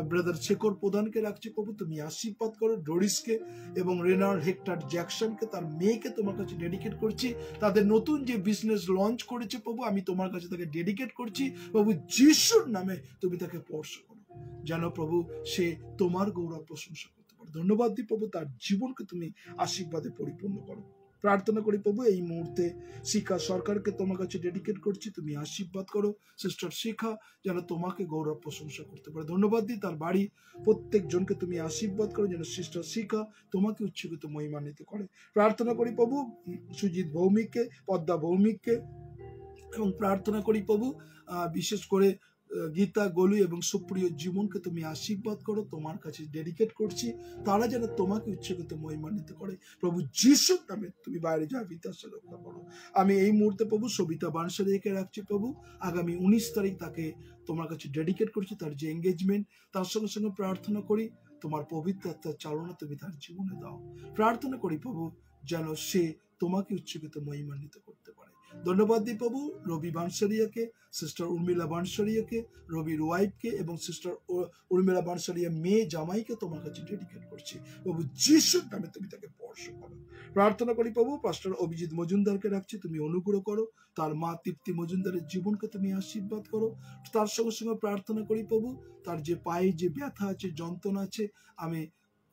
ব্রাদার শেখর প্রধানকে রাখছি প্রভু, তুমি আশীর্বাদ করো। ডোরিসকে এবং রেনাল্ড হেক্টর জ্যাকসনকে, তার মেয়েকে তোমার কাছে ডেডিকেট করছি। তাদের নতুন যে বিজনেস লঞ্চ করেছে প্রভু, আমি তোমার কাছে তাকে ডেডিকেট করছি প্রভু যিশুর নামে, তুমি তাকে স্পর্শ করো, যেন প্রভু সে তোমার গৌরব প্রশংসা করতে পারে। ধন্যবাদ দিই প্রভু, তার জীবনকে তুমি আশীর্বাদে পরিপূর্ণ করো। প্রার্থনা করি প্রভু এই মুহূর্তে শিখা সরকারকে তোমার কাছে ডেডিকেট করছি, তুমি আশীর্বাদ করো সিস্টার শিখা যেন তোমাকে গৌরব প্রশংসা করতে পারে। ধন্যবাদ দিই তার বাড়ি প্রত্যেক জনকে তুমি আশীর্বাদ করো যেন সিস্টার শিখা তোমাকে উচ্চকিত মহিমান্বিত করে। প্রার্থনা করি প্রভু সুজিত ভৌমিককে, পদ্মা ভৌমিককে, এবং প্রার্থনা করি প্রভু বিশেষ করে গীতা, গলু এবং সুপ্রিয় জীবনকে তুমি আশীর্বাদ করো, তোমার কাছে ডেডিকেট করছি, তারা যেন তোমাকে উচ্চকিত মহিমান্বিত করে। প্রভু যিশুর নামে তুমি বাইরে যা বিতাশা রক্ষা করো। আমি এই মুহূর্তে প্রভু সবিতা বানসারিয়াকে রাখছি প্রভু, আগামী 19 তারিখ তাকে তোমার কাছে ডেডিকেট করছি, তার যে এঙ্গেজমেন্ট, তার সঙ্গে সঙ্গে প্রার্থনা করি তোমার পবিত্র আত্মার চালনা তুমি তার জীবনে দাও। প্রার্থনা করি প্রভু যেন সে তোমাকে উচ্চকিত মহিমান্বিত করতে পারে। ধন্যবাদ দিই প্রভু রবি বানসারিয়াকে, সিস্টার উর্মিলা বানসারিয়াকে, রবির ওয়াইফকে এবং সিস্টার উর্মিলা বানসারিয়া মেয়ে জামাইকে তোমার কাছে ডেডিকেট করছি। প্রভু যিশুর নামে তুমি তাকে স্পর্শ করো। প্রার্থনা করি প্রভু পাস্টর অভিজিৎ মজুমদারকে রাখছি, তুমি অনুগ্রহ করো, তার মা তৃপ্তি মজুমদারের জীবনকে তুমি আশীর্বাদ করো। তার সঙ্গে সঙ্গে প্রার্থনা করি প্রভু তার যে পায়ে যে ব্যথা আছে, যন্ত্রণা আছে,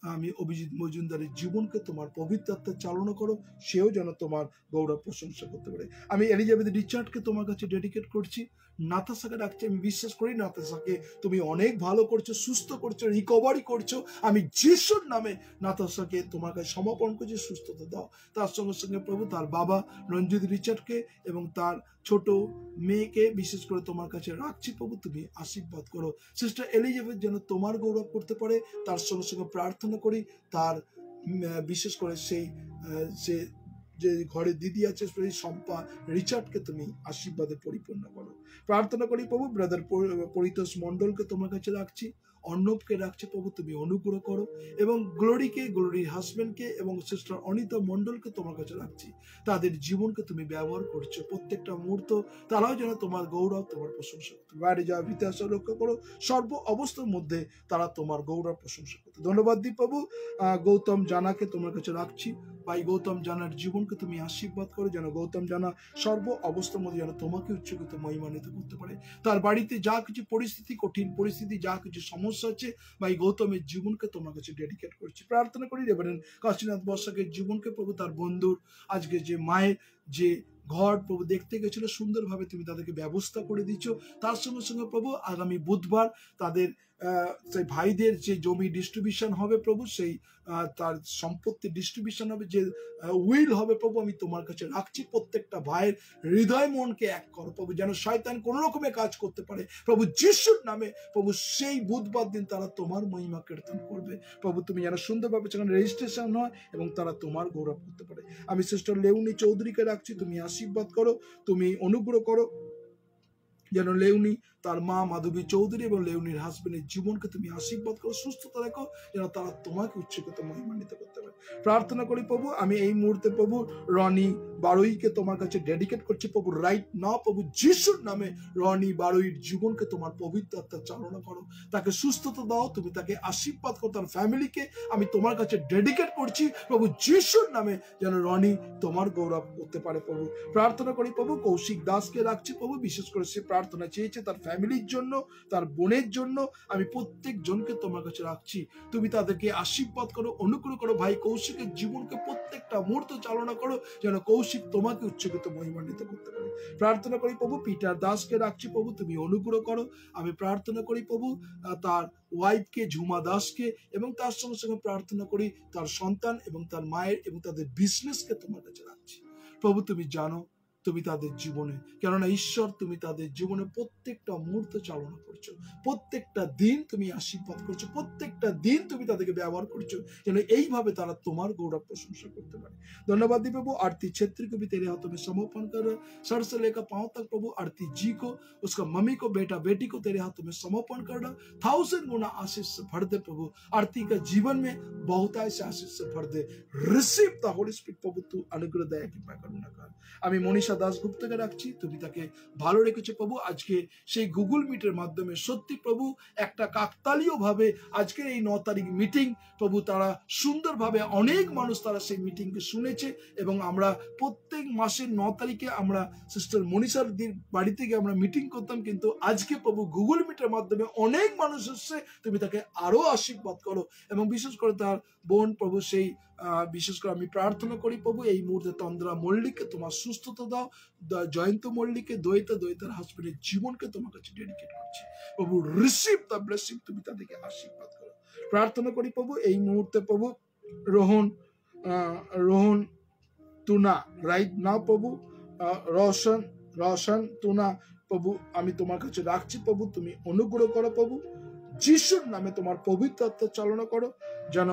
আমি অভিজিৎ মজুমদারের জীবনকে তোমার পবিত্র আত্মার চালনা করো, সেও যেন তোমার গৌরব প্রশংসা করতে পারে। আমি এলিজাবেথ রিচার্ডকে তোমার কাছে ডেডিকেট করছি, নাতাশাকে ডাকছি, আমি বিশ্বাস করি নাতাশাকে তুমি অনেক ভালো করছো, সুস্থ করছো, রিকভারি করছো। আমি যিশুর নামে নাতাশাকে তোমার কাছে সমর্পণ করছি, সুস্থতা দাও। তার সঙ্গে সঙ্গে প্রভু তার বাবা রঞ্জিত রিচার্ডকে এবং তার ছোট মেয়েকে বিশেষ করে তোমার কাছে রাখছি প্রভু, তুমি আশীর্বাদ করো। সিস্টার এলিজাবেথ যেন তোমার গৌরব করতে পারে। তার সঙ্গে সঙ্গে প্রার্থনা করি তার বিশেষ করে সেই যে ঘরে দিদি আছে সেই শম্পা রিচার্ডকে তুমি আশীর্বাদে পরিপূর্ণ করো। প্রার্থনা করি প্রভু ব্রাদার পরিতোষ মন্ডলকে তোমার কাছে রাখছি, অর্ণবকে রাখছে প্রভু, তুমি অনুগ্রহ করো, এবং গ্লোরিকে, গ্লোরির হাজবেন্ডকে এবং সিস্টার অনিতা মন্ডলকে তোমার কাছে রাখছি। তাদের জীবনকে তুমি ব্যবহার করছো, প্রত্যেকটা মুহূর্ত তারাও যেন তোমার গৌরব, তোমার প্রশংসা করতে বাইরে যাওয়া ইতিহাস রক্ষা করো, সর্ব অবস্থার মধ্যে তারা তোমার গৌরব প্রশংসা করতে। ধন্যবাদ দিই প্রভু গৌতম জানাকে তোমার কাছে রাখছি, ভাই গৌতম জানার জীবনকে তুমি আশীর্বাদ করো, যেন গৌতম জানা সর্ব অবস্থার মধ্যে যেন তোমাকে উচ্চকিত মহিমান্বিত করতে পারে। তার বাড়িতে যা কিছু পরিস্থিতি, কঠিন পরিস্থিতি, যা কিছু সমস্যা আছে, ভাই গৌতমের জীবনকে তোমার কাছে ডেডিকেট করছি। প্রার্থনা করি রেভারেন্ড কাশীনাথ বর্ষাকের জীবনকে প্রভু, তার বন্ধুর আজকে যে মায়ের যে ঘর প্রভু দেখতে গেছিল, সুন্দরভাবে তুমি তাদেরকে ব্যবস্থা করে দিচ্ছ। তার সঙ্গে সঙ্গে প্রভু আগামী বুধবার তাদের সেই ভাইদের যে জমি ডিস্ট্রিবিউশন হবে প্রভু, সেই তার সম্পত্তি ডিস্ট্রিবিউশন হবে, যে উইল হবে প্রভু, আমি তোমার কাছে রাখছি। প্রত্যেকটা ভাইয়ের হৃদয় মনকে এক করো প্রভু, যেন শয়তান কোন রকমে কাজ করতে পারে প্রভু যিশুর নামে। প্রভু সেই বুধবার দিন তারা তোমার মহিমা কীর্তন করবে প্রভু, তুমি যেন সুন্দরভাবে সেখানে রেজিস্ট্রেশন হয় এবং তারা তোমার গৌরব করতে পারে। আমি সিস্টার লেউনি চৌধুরীকে রাখছি, তুমি আশীর্বাদ করো, তুমি অনুগ্রহ করো, যেন লেউনি, তার মা মাধবী চৌধুরী এবং লেউনির হাজবেন্ডের জীবনকে তুমি আশীর্বাদ করো, সুস্থতা রেখো, যেন তারা তোমাকে উচ্চকিত মহিমান্বিত করতে পারে। প্রার্থনা করি প্রভু আমি এই মুহূর্তে প্রভু রনি বারুইকে তোমার কাছে ডেডিকেট করছি প্রভু, রাইট নাও প্রভু যিশুর নামে রনি বারুইর জীবনকে তোমার পবিত্র আত্মার চালনা করো, তাকে সুস্থতা দাও, তুমি তাকে আশীর্বাদ করো, তার ফ্যামিলিকে আমি তোমার কাছে ডেডিকেট করছি প্রভু যিশুর নামে, যেন রনি তোমার গৌরব করতে পারে প্রভু। প্রার্থনা করি প্রভু কৌশিক দাসকে রাখছি প্রভু, বিশেষ করে সে প্রার্থনা চেয়েছে তার ফ্যামিলির জন্য, তার বোনের জন্য, আমি প্রত্যেক জনকে তোমার কাছে রাখছি, তুমি তাদেরকে আশীর্বাদ করো, অনুগ্রহ করো। ভাই কৌশিকের জীবনকে প্রত্যেকটা মুহূর্ত চালনা করো, যেন কৌশিক তোমাকে উচ্চকিত মহিমান্বিত করতে পারে। প্রার্থনা করি প্রভু পিটার দাসকে রাখছি প্রভু, তুমি অনুগ্রহ করো। আমি প্রার্থনা করি প্রভু তার ওয়াইফকে ঝুমা দাসকে, এবং তার সঙ্গে সঙ্গে প্রার্থনা করি তার সন্তান এবং তার মায়ের এবং তাদের বিজনেসকে তোমার কাছে রাখছি প্রভু। তুমি জানো তুমি তাদের জীবনে, কেননা ঈশ্বর তুমি তাদের জীবনে প্রত্যেকটা মুহূর্ত চালনা করছো, প্রত্যেকটা দিন তুমি আশীর্বাদ করছো, প্রত্যেকটা দিন তুমি তাদেরকে ব্যবহার করছো, যেন এইভাবে তারা তোমার গৌরব প্রশংসা করতে पारे। धन्यवाद दी प्रभु आरती क्षेत्र को भी तेरे हाथों में समर्पण कर, सर से लेकर पांव तक प्रभु आरती जी को, उसका मम्मी को, बेटा बेटी को तेरे हाथों में समर्पण करना, 1000 गुना आशीष से भर दे प्रभु, आरती का जीवन में बहुतायत से आशीष से भर दे। रिसीव द होली स्पिरिट प्रभु, तू अनुग्रह दया कृपा करुणा कर। আমি মনীষা দাশগুপ্তকে রাখছি, তুমি তাকে ভালো রেখেছো প্রভু। আজকে সেই গুগল মিটের মাধ্যমে সত্যি প্রভু একটা কাকতালীয় ভাবে আজকের এই 9 তারিখ মিটিং প্রভু, তারা সুন্দরভাবে অনেক মানুষ তারা সেই মিটিংকে শুনেছে, এবং আমরা প্রত্যেক মাসের 9 তারিখে আমরা সিস্টার মনীষার বাড়িতে গিয়ে আমরা মিটিং করতাম, কিন্তু আজকে প্রভু গুগল মিটের মাধ্যমে অনেক মানুষ এসছে, তুমি তাকে আরো আশীর্বাদ করো, এবং বিশেষ করে তার বোন প্রভু সেই বিশেষ করে আমি প্রার্থনা করি প্রভু এই মুহূর্তে তন্দ্রা মল্লিককে তোমার সুস্থতা দাও, জয়ন্ত মল্লিককে দয়তার হাজবেন্ডের জীবনকে তোমার কাছে ডেডিকেট করছি প্রভু। রিসিভ দ্য ব্লেসিং, তুমি তাদেরকে আশীর্বাদ করো। প্রার্থনা করি প্রভু এই মুহূর্তে প্রভু রোহন তুনা রাইট নাও প্রভু, রোশন তুনা প্রভু আমি তোমার কাছে রাখছি প্রভু, তুমি অনুগ্রহ করো প্রভু, যিশুর নামে তোমার পবিত্র আত্মা চালনা করো, যেন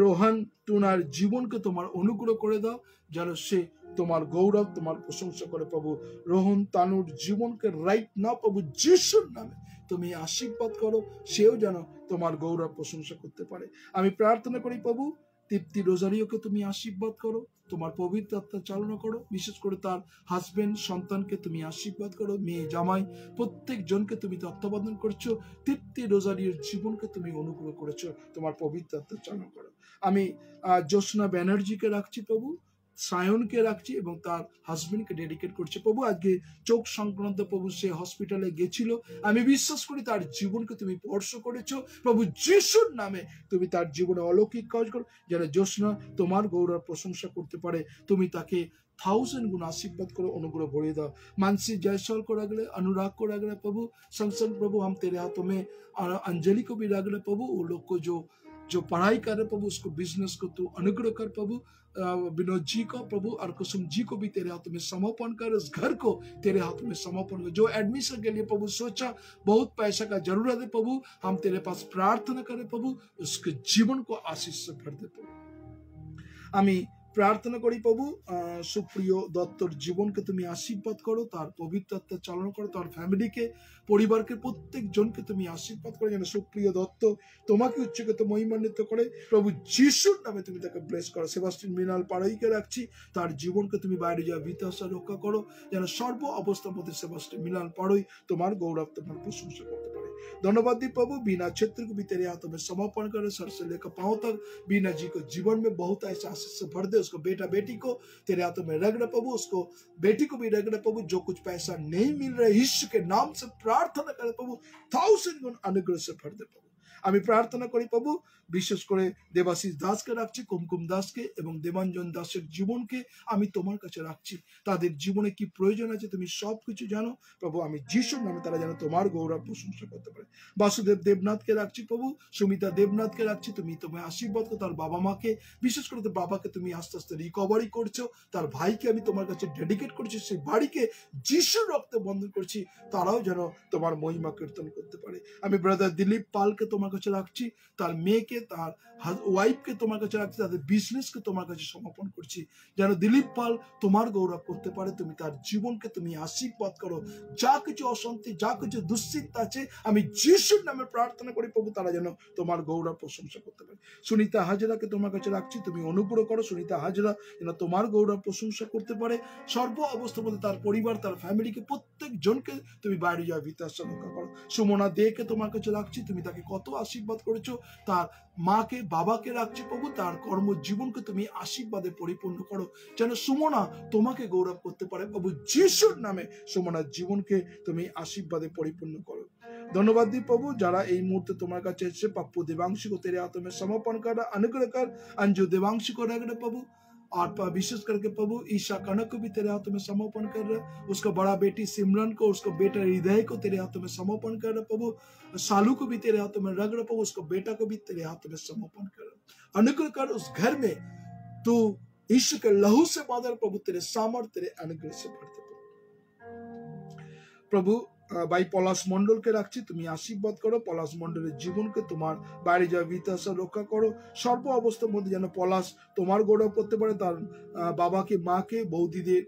রোহন তুনার জীবনকে তোমার অনুগ্রহ করে দাও, যেন সে তোমার গৌরব তোমার প্রশংসা করে প্রভু। রোহন তানুর জীবনকে রাইট না প্রভু যিশুর নামে তুমি আশীর্বাদ করো, সেও যেন তোমার গৌরব প্রশংসা করতে পারে। আমি প্রার্থনা করি প্রভু তৃপ্তি রোজারিওকে তুমি আশীর্বাদ করো, তোমার পবিত্র আত্মা চালনা করো, বিশেষ করে তার হাজবেন্ড সন্তানকে তুমি আশীর্বাদ করো, মেয়ে জামাই প্রত্যেক জনকে তুমি তত্ত্বাবধান করছো। তৃপ্তি রোজারিওর জীবনকে তুমি অনুগ্রহ করেছো, তোমার পবিত্র আত্মা চালনা করো। আমি জ্যোৎস্না ব্যানার্জিকে রাখছি প্রভু, সায়নকে রাখছি এবং তার হাজবেন্ডকে ডেডিকেট করছে প্রভু। আজকে চোখ সংক্রান্ত প্রভু সে হসপিটালে গেছিল, আমি বিশ্বাস করি তার জীবনকে তুমি স্পর্শ করেছো প্রভু যিশুর নামে, তুমি তার জীবনে অলৌকিক কাজ করো, যেন জ্যোৎস্না তোমার গৌরব প্রশংসা করতে পারে। তুমি তাকে 1000 गुना आशीर्वाद करो, अनुग्रह भरे दाओ। मानसी जायसवाल को रख ले, अनुराग को रख ले प्रभु, संग प्रभु हम तेरे हाथों में अंजलि को भी रख ले प्रभु। वो लोग को जो पढ़ाई कर रहे प्रभु उसको बिजनेस को तू अनुग्रह कर प्रभु। विनोद जी को प्रभु और कुसुम जी को भी तेरे हाथों में समर्पण कर, उस घर को तेरे हाथों में समर्पण कर। जो एडमिशन के लिए प्रभु सोचा बहुत पैसा का जरूरत है प्रभु, हम तेरे पास प्रार्थना करें प्रभु, उसके जीवन को आशीष से भर दे प्रभु। আমি প্রার্থনা করি প্রভু সুপ্রিয় দত্তর জীবনকে তুমি আশীর্বাদ করো, তার পবিত্র আত্মা চালনা করো, তার ফ্যামিলিকে পরিবারকে প্রত্যেক জনকে তুমি আশীর্বাদ করো, যেন সুপ্রিয় দত্ত তোমাকে উচ্চকিত মহিমান্বিত করে প্রভু যিশুর নামে তুমি তাকে ব্লেস করো। সেবাস্টিন মৃণাল পাড়াইকে রাখছি, তার জীবনকে তুমি বাইরে যাওয়া বিতাশা রক্ষা করো, যেন সর্ব অবস্থার মধ্যে সেবাস্টিন মৃণাল পাড়ই তোমার গৌরব তোমার प्रशंसा करते पारे। धन्यवाद दी प्रभु, बीना क्षेत्र को भी तेरे हाथों में समर्पण करे, सर से लेकर पांव तक बीना जी को जीवन में बहुत ऐसा आशीष से भर दे। उसको बेटा बेटी को तेरे हाथों में रख दे प्रभु, उसको बेटी को भी रख दे प्रभु। जो कुछ पैसा नहीं मिल रहा है यीशु के नाम से प्रार्थना करे प्रभु, 1000 गुण अनुग्रह से भर दे प्रभु। আমি প্রার্থনা করি প্রভু বিশেষ করে দেবাশিস দাসকে রাখছি, কুমকুম দাসকে এবং দেবাঞ্জন দাসের জীবনকে আমি তোমার কাছে রাখছি। তাদের জীবনে কি প্রয়োজন আছে তুমি সবকিছু জানো প্রভু, আমি যিশুর নামে তারা যেন তোমার গৌরব প্রশংসা করতে পারে। বাসুদেব দেবনাথকে রাখছি প্রভু, সুমিতা দেবনাথকে রাখছি, তুমি তোমায় আশীর্বাদ করো। তার বাবা মাকে, বিশেষ করে তার বাবাকে তুমি আস্তে আস্তে রিকভারি করছো, তার ভাইকে আমি তোমার কাছে ডেডিকেট করছি, সেই বাড়িকে যিশুর রক্তে বন্ধন করছি, তারাও যেন তোমার মহিমা কীর্তন করতে পারে। আমি ব্রাদার দিলীপ পালকে তোমার কাছে রাখছি, তার মেয়েকে তার ওয়াইফকে তোমার কাছে রাখছি, তাদের বিজনেসকে তোমার কাছে সমর্পণ করছি, যেন দিলীপ পাল তোমার গৌরব করতে পারে। তুমি তার জীবনকে তুমি আশীর্বাদ করো, যা কিছু অশান্তি যা কিছু দুশ্চিন্তা আছে আমি যিশুর নামে প্রার্থনা করি প্রভু, তারা যেন তোমার গৌরব প্রশংসা করতে পারে। সুনিতা হাজরাকে তোমার কাছে রাখছি, তুমি অনুগ্রহ করো সুনিতা হাজরা যেন তোমার গৌরব প্রশংসা করতে পারে। সর্ব অবস্থার মধ্যে তার পরিবার তার ফ্যামিলিকে প্রত্যেক জনকে তুমি বাইরে যাওয়া বিতাশা রক্ষা করো। সুমনা দেকে তোমার কাছে রাখছি, তুমি তাকে কত আশীর্বাদ করেছো, তার মাকে বাবাকে রাখছি প্রভু, তার কর্মজীবনকে তুমি আশীর্বাদে পরিপূর্ণ করো, যেন সুমনা তোমাকে গৌরব করতে পারে প্রভু যিশুর নামে। সুমনার জীবনকে তুমি আশীর্বাদে পরিপূর্ণ করো। धन्यवाद दी प्रभु যারা এই মুহূর্তে তোমার কাছে এসেছে, पप्पू देवांशी को तेरे हाथों में समर्पण कर, अनुग्रह कर। अंजू देवांशी को रख दे प्रभु, और विशेष करके प्रभु ईशा कनक को भी तेरे हाथों में समर्पण कर रहे, उसका बड़ा बेटी सिमरन को, उसको बेटा हृदय को तेरे हाथों में समर्पण कर रहे प्रभु। सालू को भी तेरे हाथों में रख रहे प्रभु, उसको बेटा को भी तेरे हाथों में समर्पण कर रहे। अनुग्रह कर उस घर में तू ईश्वर के लहू से बादल प्रभु, तेरे सामर्थ तेरे अनुग्रह से भरते प्रभु। ভাই পলাশ মন্ডলকে রাখছি, তুমি আশীর্বাদ করো, পলাশ মন্ডলের জীবনকে তোমার বাইরে যাওয়া বিতাশা রক্ষা করো। সর্ব অবস্থার মধ্যে যেন পলাশ তোমার গৌরব করতে পারে, তার বাবাকে মাকে বৌদিদের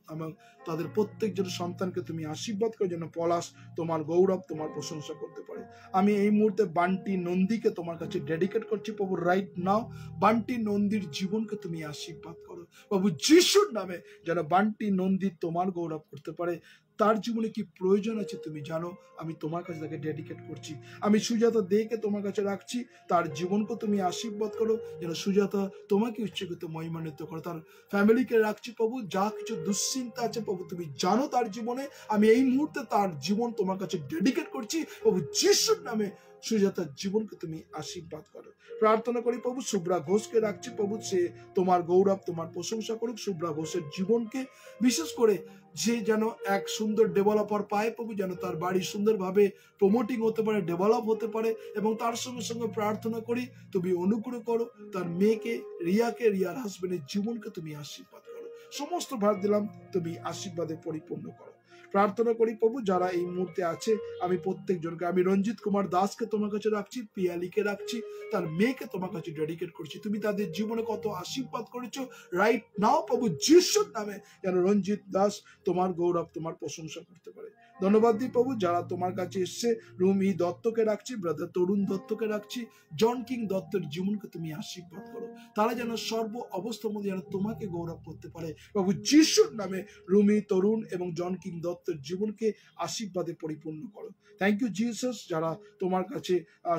এবং তাদের প্রত্যেকজন সন্তানকে তুমি আশীর্বাদ করো, যেন পলাশ তোমার গৌরব তোমার প্রশংসা করতে পারে। আমি এই মুহূর্তে বান্টি নন্দীকে তোমার কাছে ডেডিকেট করছি প্রভু, রাইট নাও বান্টি নন্দীর জীবনকে তুমি আশীর্বাদ করো প্রভু যিশুর নামে, যেন বান্টি নন্দী তোমার গৌরব করতে পারে। তার জীবনে কি প্রয়োজন আছে তুমি জানো, আমি তোমার কাছে তাকে ডেডিকেট করছি। আমি সুজাতা দেকে তোমার কাছে রাখছি, তার জীবনকে তুমি আশীর্বাদ করো, যেন সুজাতা তোমাকে উচ্চকিত মহিমান্বিত করো। তার ফ্যামিলিকে রাখছি প্রভু, যা কিছু দুশ্চিন্তা আছে প্রভু তুমি জানো তার জীবনে, আমি এই মুহূর্তে তার জীবন তোমার কাছে ডেডিকেট করছি প্রভু যিশুর নামে। সুজাতার জীবনকে তুমি আশীর্বাদ করো। প্রার্থনা করি প্রভু শুভ্রা ঘোষকে রাখছি প্রভু, সে তোমার গৌরব তোমার প্রশংসা করুক। শুভ্রা ঘোষের জীবনকে বিশেষ করে যে যেন এক সুন্দর ডেভেলপার পায় প্রভু, যেন তার বাড়ি সুন্দরভাবে প্রমোটিং হতে পারে, ডেভেলপ হতে পারে। এবং তার সঙ্গে সঙ্গে প্রার্থনা করি তুমি অনুগ্রহ করো তার মেয়েকে রিয়াকে, রিয়ার হাজবেন্ডের জীবনকে তুমি আশীর্বাদ করো। সমস্ত ভার দিলাম, তুমি আশীর্বাদে পরিপূর্ণ করো। প্রার্থনা করি প্রভু যারা এই মুহূর্তে আছে, আমি প্রত্যেকজনকে, আমি রঞ্জিত কুমার দাসকে তোমার কাছে রাখছি, পিয়ালিকে রাখছি, তার মেয়েকে তোমার কাছে ডেডিকেট করছি। তুমি তাদের জীবনে কত আশীর্বাদ করেছো রাইট নাও প্রভু যিশুর নামে, যেন রঞ্জিত দাস তোমার গৌরব তোমার প্রশংসা করতে পারে। ধন্যবাদ দিই প্রভু যারা তোমার কাছে এসছে, রুমি দত্তকে রাখছি, ব্রাদার তরুণ দত্তকে রাখছি, জন কিং দত্তের জীবনকে তুমি আশীর্বাদ করো। তারা যেন সর্ব অবস্থার মধ্যে যেন তোমাকে গৌরব করতে পারে প্রভু যিশুর নামে। রুমি, তরুণ এবং জন কিং দত্তের জীবনকে আশীর্বাদে পরিপূর্ণ করো। থ্যাংক ইউ জিসাস, যারা তোমার কাছে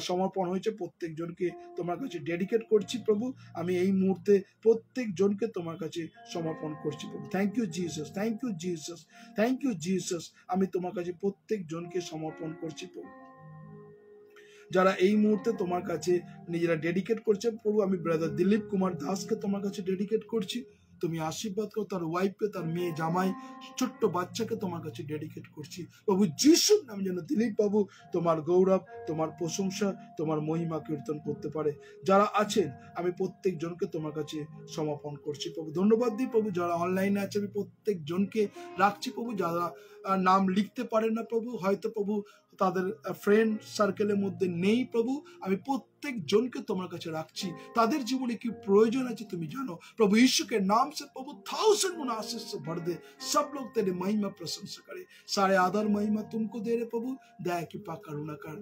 সমর্পণ হয়েছে প্রত্যেকজনকে তোমার কাছে ডেডিকেট করছি প্রভু। আমি এই মুহূর্তে প্রত্যেকজনকে তোমার কাছে সমর্পণ করছি প্রভু। Thank you Jesus, thank you Jesus, thank you Jesus. আমি তোমার কাছে প্রত্যেকজনকে সমর্পণ করছি প্রভু যারা এই মুহূর্তে তোমার কাছে নিজেরা ডেডিকেট করছে প্রভু। আমি ব্রাদার দিলীপ কুমার দাসকে তোমার কাছে ডেডিকেট করছি, তুমি আশীর্বাদ করো। তার ওয়াইফকে, তার মেয়ে, জামাই, ছোট্ট বাচ্চাকে তোমার কাছে ডেডিকেট করছি প্রভু যিশুর নাম, যেন দিলীপ বাবু তোমার গৌরব তোমার প্রশংসা তোমার মহিমা কীর্তন করতে পারে। যারা আছেন আমি প্রত্যেকজনকে তোমার কাছে সমর্পণ করছি প্রভু। ধন্যবাদ দিই প্রভু যারা অনলাইনে আছে, আমি প্রত্যেকজনকে রাখছি প্রভু। যারা নাম লিখতে পারেন না প্রভু, হয়তো প্রভু তাদের ফ্রেন্ড সার্কেলের মধ্যে নেই প্রভু, আমি প্রত্যেকজনকে তোমার কাছে রাখছি। তাদের জীবনে কি প্রয়োজন আছে তুমি জানো प्रभु यीशु के नाम से प्रभु 1000 गुना आशीष से भर दे। सब लोग तेरे महिमा प्रशंसा करे, सारे आदर महिमा तुमको दे रहे प्रभु। दया कृपा करुणा कर,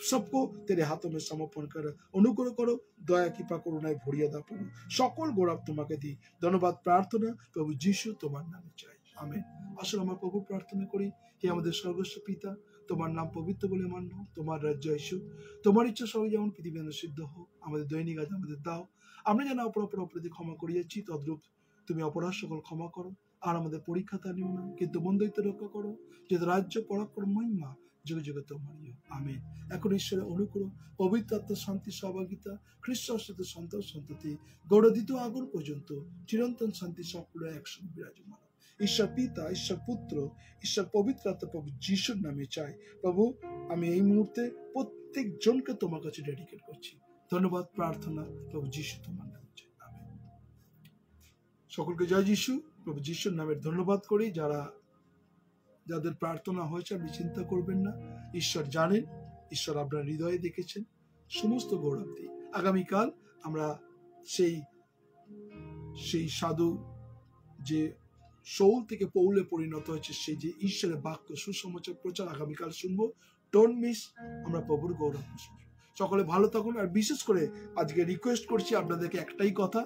सबको तेरे हाथों में समर्पण कर, अनुग्रह करो, दया कृपा करुणाয় ভরিয়ে দাও প্রভু। সকল গৌরব তোমাকে দিই, ধন্যবাদ প্রার্থনা প্রভু যিশু তোমার নামে চাই, আমেন। আসলে আমরা প্রভু প্রার্থনা করি, হে আমাদের সর্বস্ব পিতা, তোমার নাম পবিত্র বলে মান্য, তোমার রাজ্য আসুক, তোমার ইচ্ছা সবই যেমন পৃথিবীতে সিদ্ধ হোক। আমাদের দৈনিক আজ আমাদের দাও, আমরা যেন অপরাধী ক্ষমা করিয়াছি তদ্রূপ তুমি অপরাধ সকল ক্ষমা করো। আর আমাদের পরীক্ষাতে নিও না, কিন্তু বন্ধুত্ব রক্ষা করো, যে রাজ্য পরাক্রম মহিমা যুগে যুগে তোমার। আমেন। এখন ঈশ্বরের অনুগ্রহ, পবিত্র আত্মার শান্তি সহভাগিতা, খ্রিস্টের সাথে সন্তান সন্ততি গৌরদিত আগুন পর্যন্ত চিরন্তন শান্তি সকলে একসঙ্গে বিরাজমান। ঈশ্বর পিতা, ঈশ্বর পুত্র, ঈশ্বর পবিত্র আত্মা প্রভু যিশুর নামে চাই প্রভু। আমি এই মুহূর্তে প্রত্যেক জনকে তোমার কাছে ডেডিকেট করছি। ধন্যবাদ প্রার্থনা প্রভু যিশু তোমার নামে চাই, আমেন। সকলকে জয় যিশু। প্রভু যিশুর নামে ধন্যবাদ করি। যাদের প্রার্থনা হয়েছে আপনি চিন্তা করবেন না, ঈশ্বর জানেন, ঈশ্বর আপনার হৃদয়ে দেখেছেন। সমস্ত গৌরব দিই। আগামীকাল আমরা সেই সাধু যে শৌল থেকে পৌলে পরিণত হয়েছে, সেই যে ঈশ্বরের বাক্য সুসমাচার প্রচার আগামীকাল শুনবো। Don't miss. আমরা প্রভুর গৌরব। সকলে ভালো থাকুন। আর বিশেষ করে আজকে রিকোয়েস্ট করছি আপনাদেরকে একটাই কথা,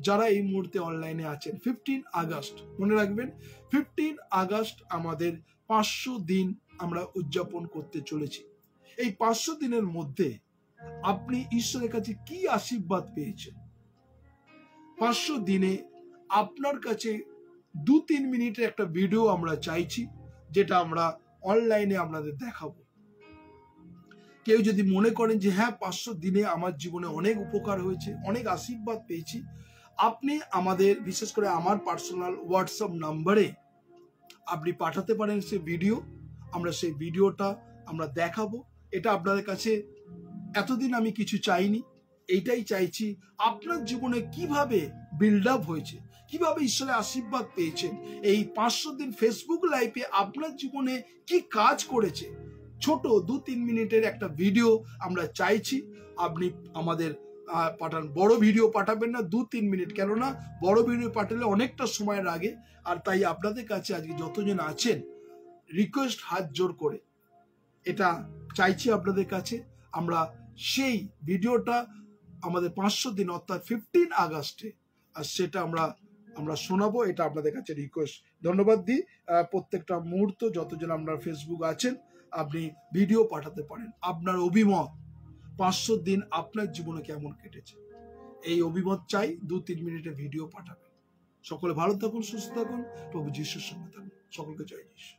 যারা এই মুহূর্তে অনলাইনে আছেন, 15 আগস্ট মনে রাখবেন, 15 আগস্ট আমাদের 500 দিন আমরা উদযাপন করতে চলেছি। এই 500 দিনের মধ্যে আপনি ঈশ্বরের কাছে কি আশীর্বাদ পেয়েছেন? 500 দিনে আপনার কাছে 2-3 মিনিটের একটা ভিডিও আমরা চাইছি, যেটা আমরা অনলাইনে আপনাদের দেখাবো। কেউ যদি মনে করেন যে হ্যাঁ 500 দিনে আমার জীবনে অনেক উপকার হয়েছে, অনেক আশীর্বাদ পেয়েছি, আপনি আমাদের বিশেষ করে আমার পার্সোনাল হোয়াটসঅ্যাপ নাম্বারে আপনি পাঠাতে পারেন সেই ভিডিও। আমরা সেই ভিডিওটা আমরা দেখাবো। এটা আপনাদের কাছে এতদিন আমি কিছু চাইনি, এইটাই চাইছি আপনার জীবনে কিভাবে বিল্ড আপ হয়েছে, কিভাবে ঈশ্বরের আশীর্বাদ পেয়েছেন। এই 500 দিন ফেসবুক লাইভে আপনার জীবনে কি কাজ করেছে, ছোট 2-3 মিনিটের একটা ভিডিও আমরা চাইছি আপনি আমাদের পাঠান। বড় ভিডিও পাঠাবেন না, 2-3 মিনিট, কেননা বড় ভিডিও পাঠালে অনেকটা সময়ের আগে। আর তাই আপনাদের কাছে আজকে যতজন আছেন রিকোয়েস্ট হাত জোর করে এটা চাইছি আপনাদের কাছে, আমরা সেই ভিডিওটা আমাদের 500 দিন অর্থাৎ 15 আগস্টে আর সেটা আমরা শোনাবো। এটা আপনাদের কাছে রিকোয়েস্ট। ধন্যবাদ দিই। প্রত্যেকটা মুহূর্ত যতজন আপনার ফেসবুক আছেন আপনি ভিডিও পাঠাতে পারেন, আপনার অভিমত 500 দিন আপনার জীবনে কেমন কেটেছে এই অভিমত চাই। 2-3 মিনিটের ভিডিও পাঠাবেন। সকলে ভালো থাকুন, সুস্থ থাকুন, প্রভু যিশুর সঙ্গে থাকুন। সকলকে জয় যিশু।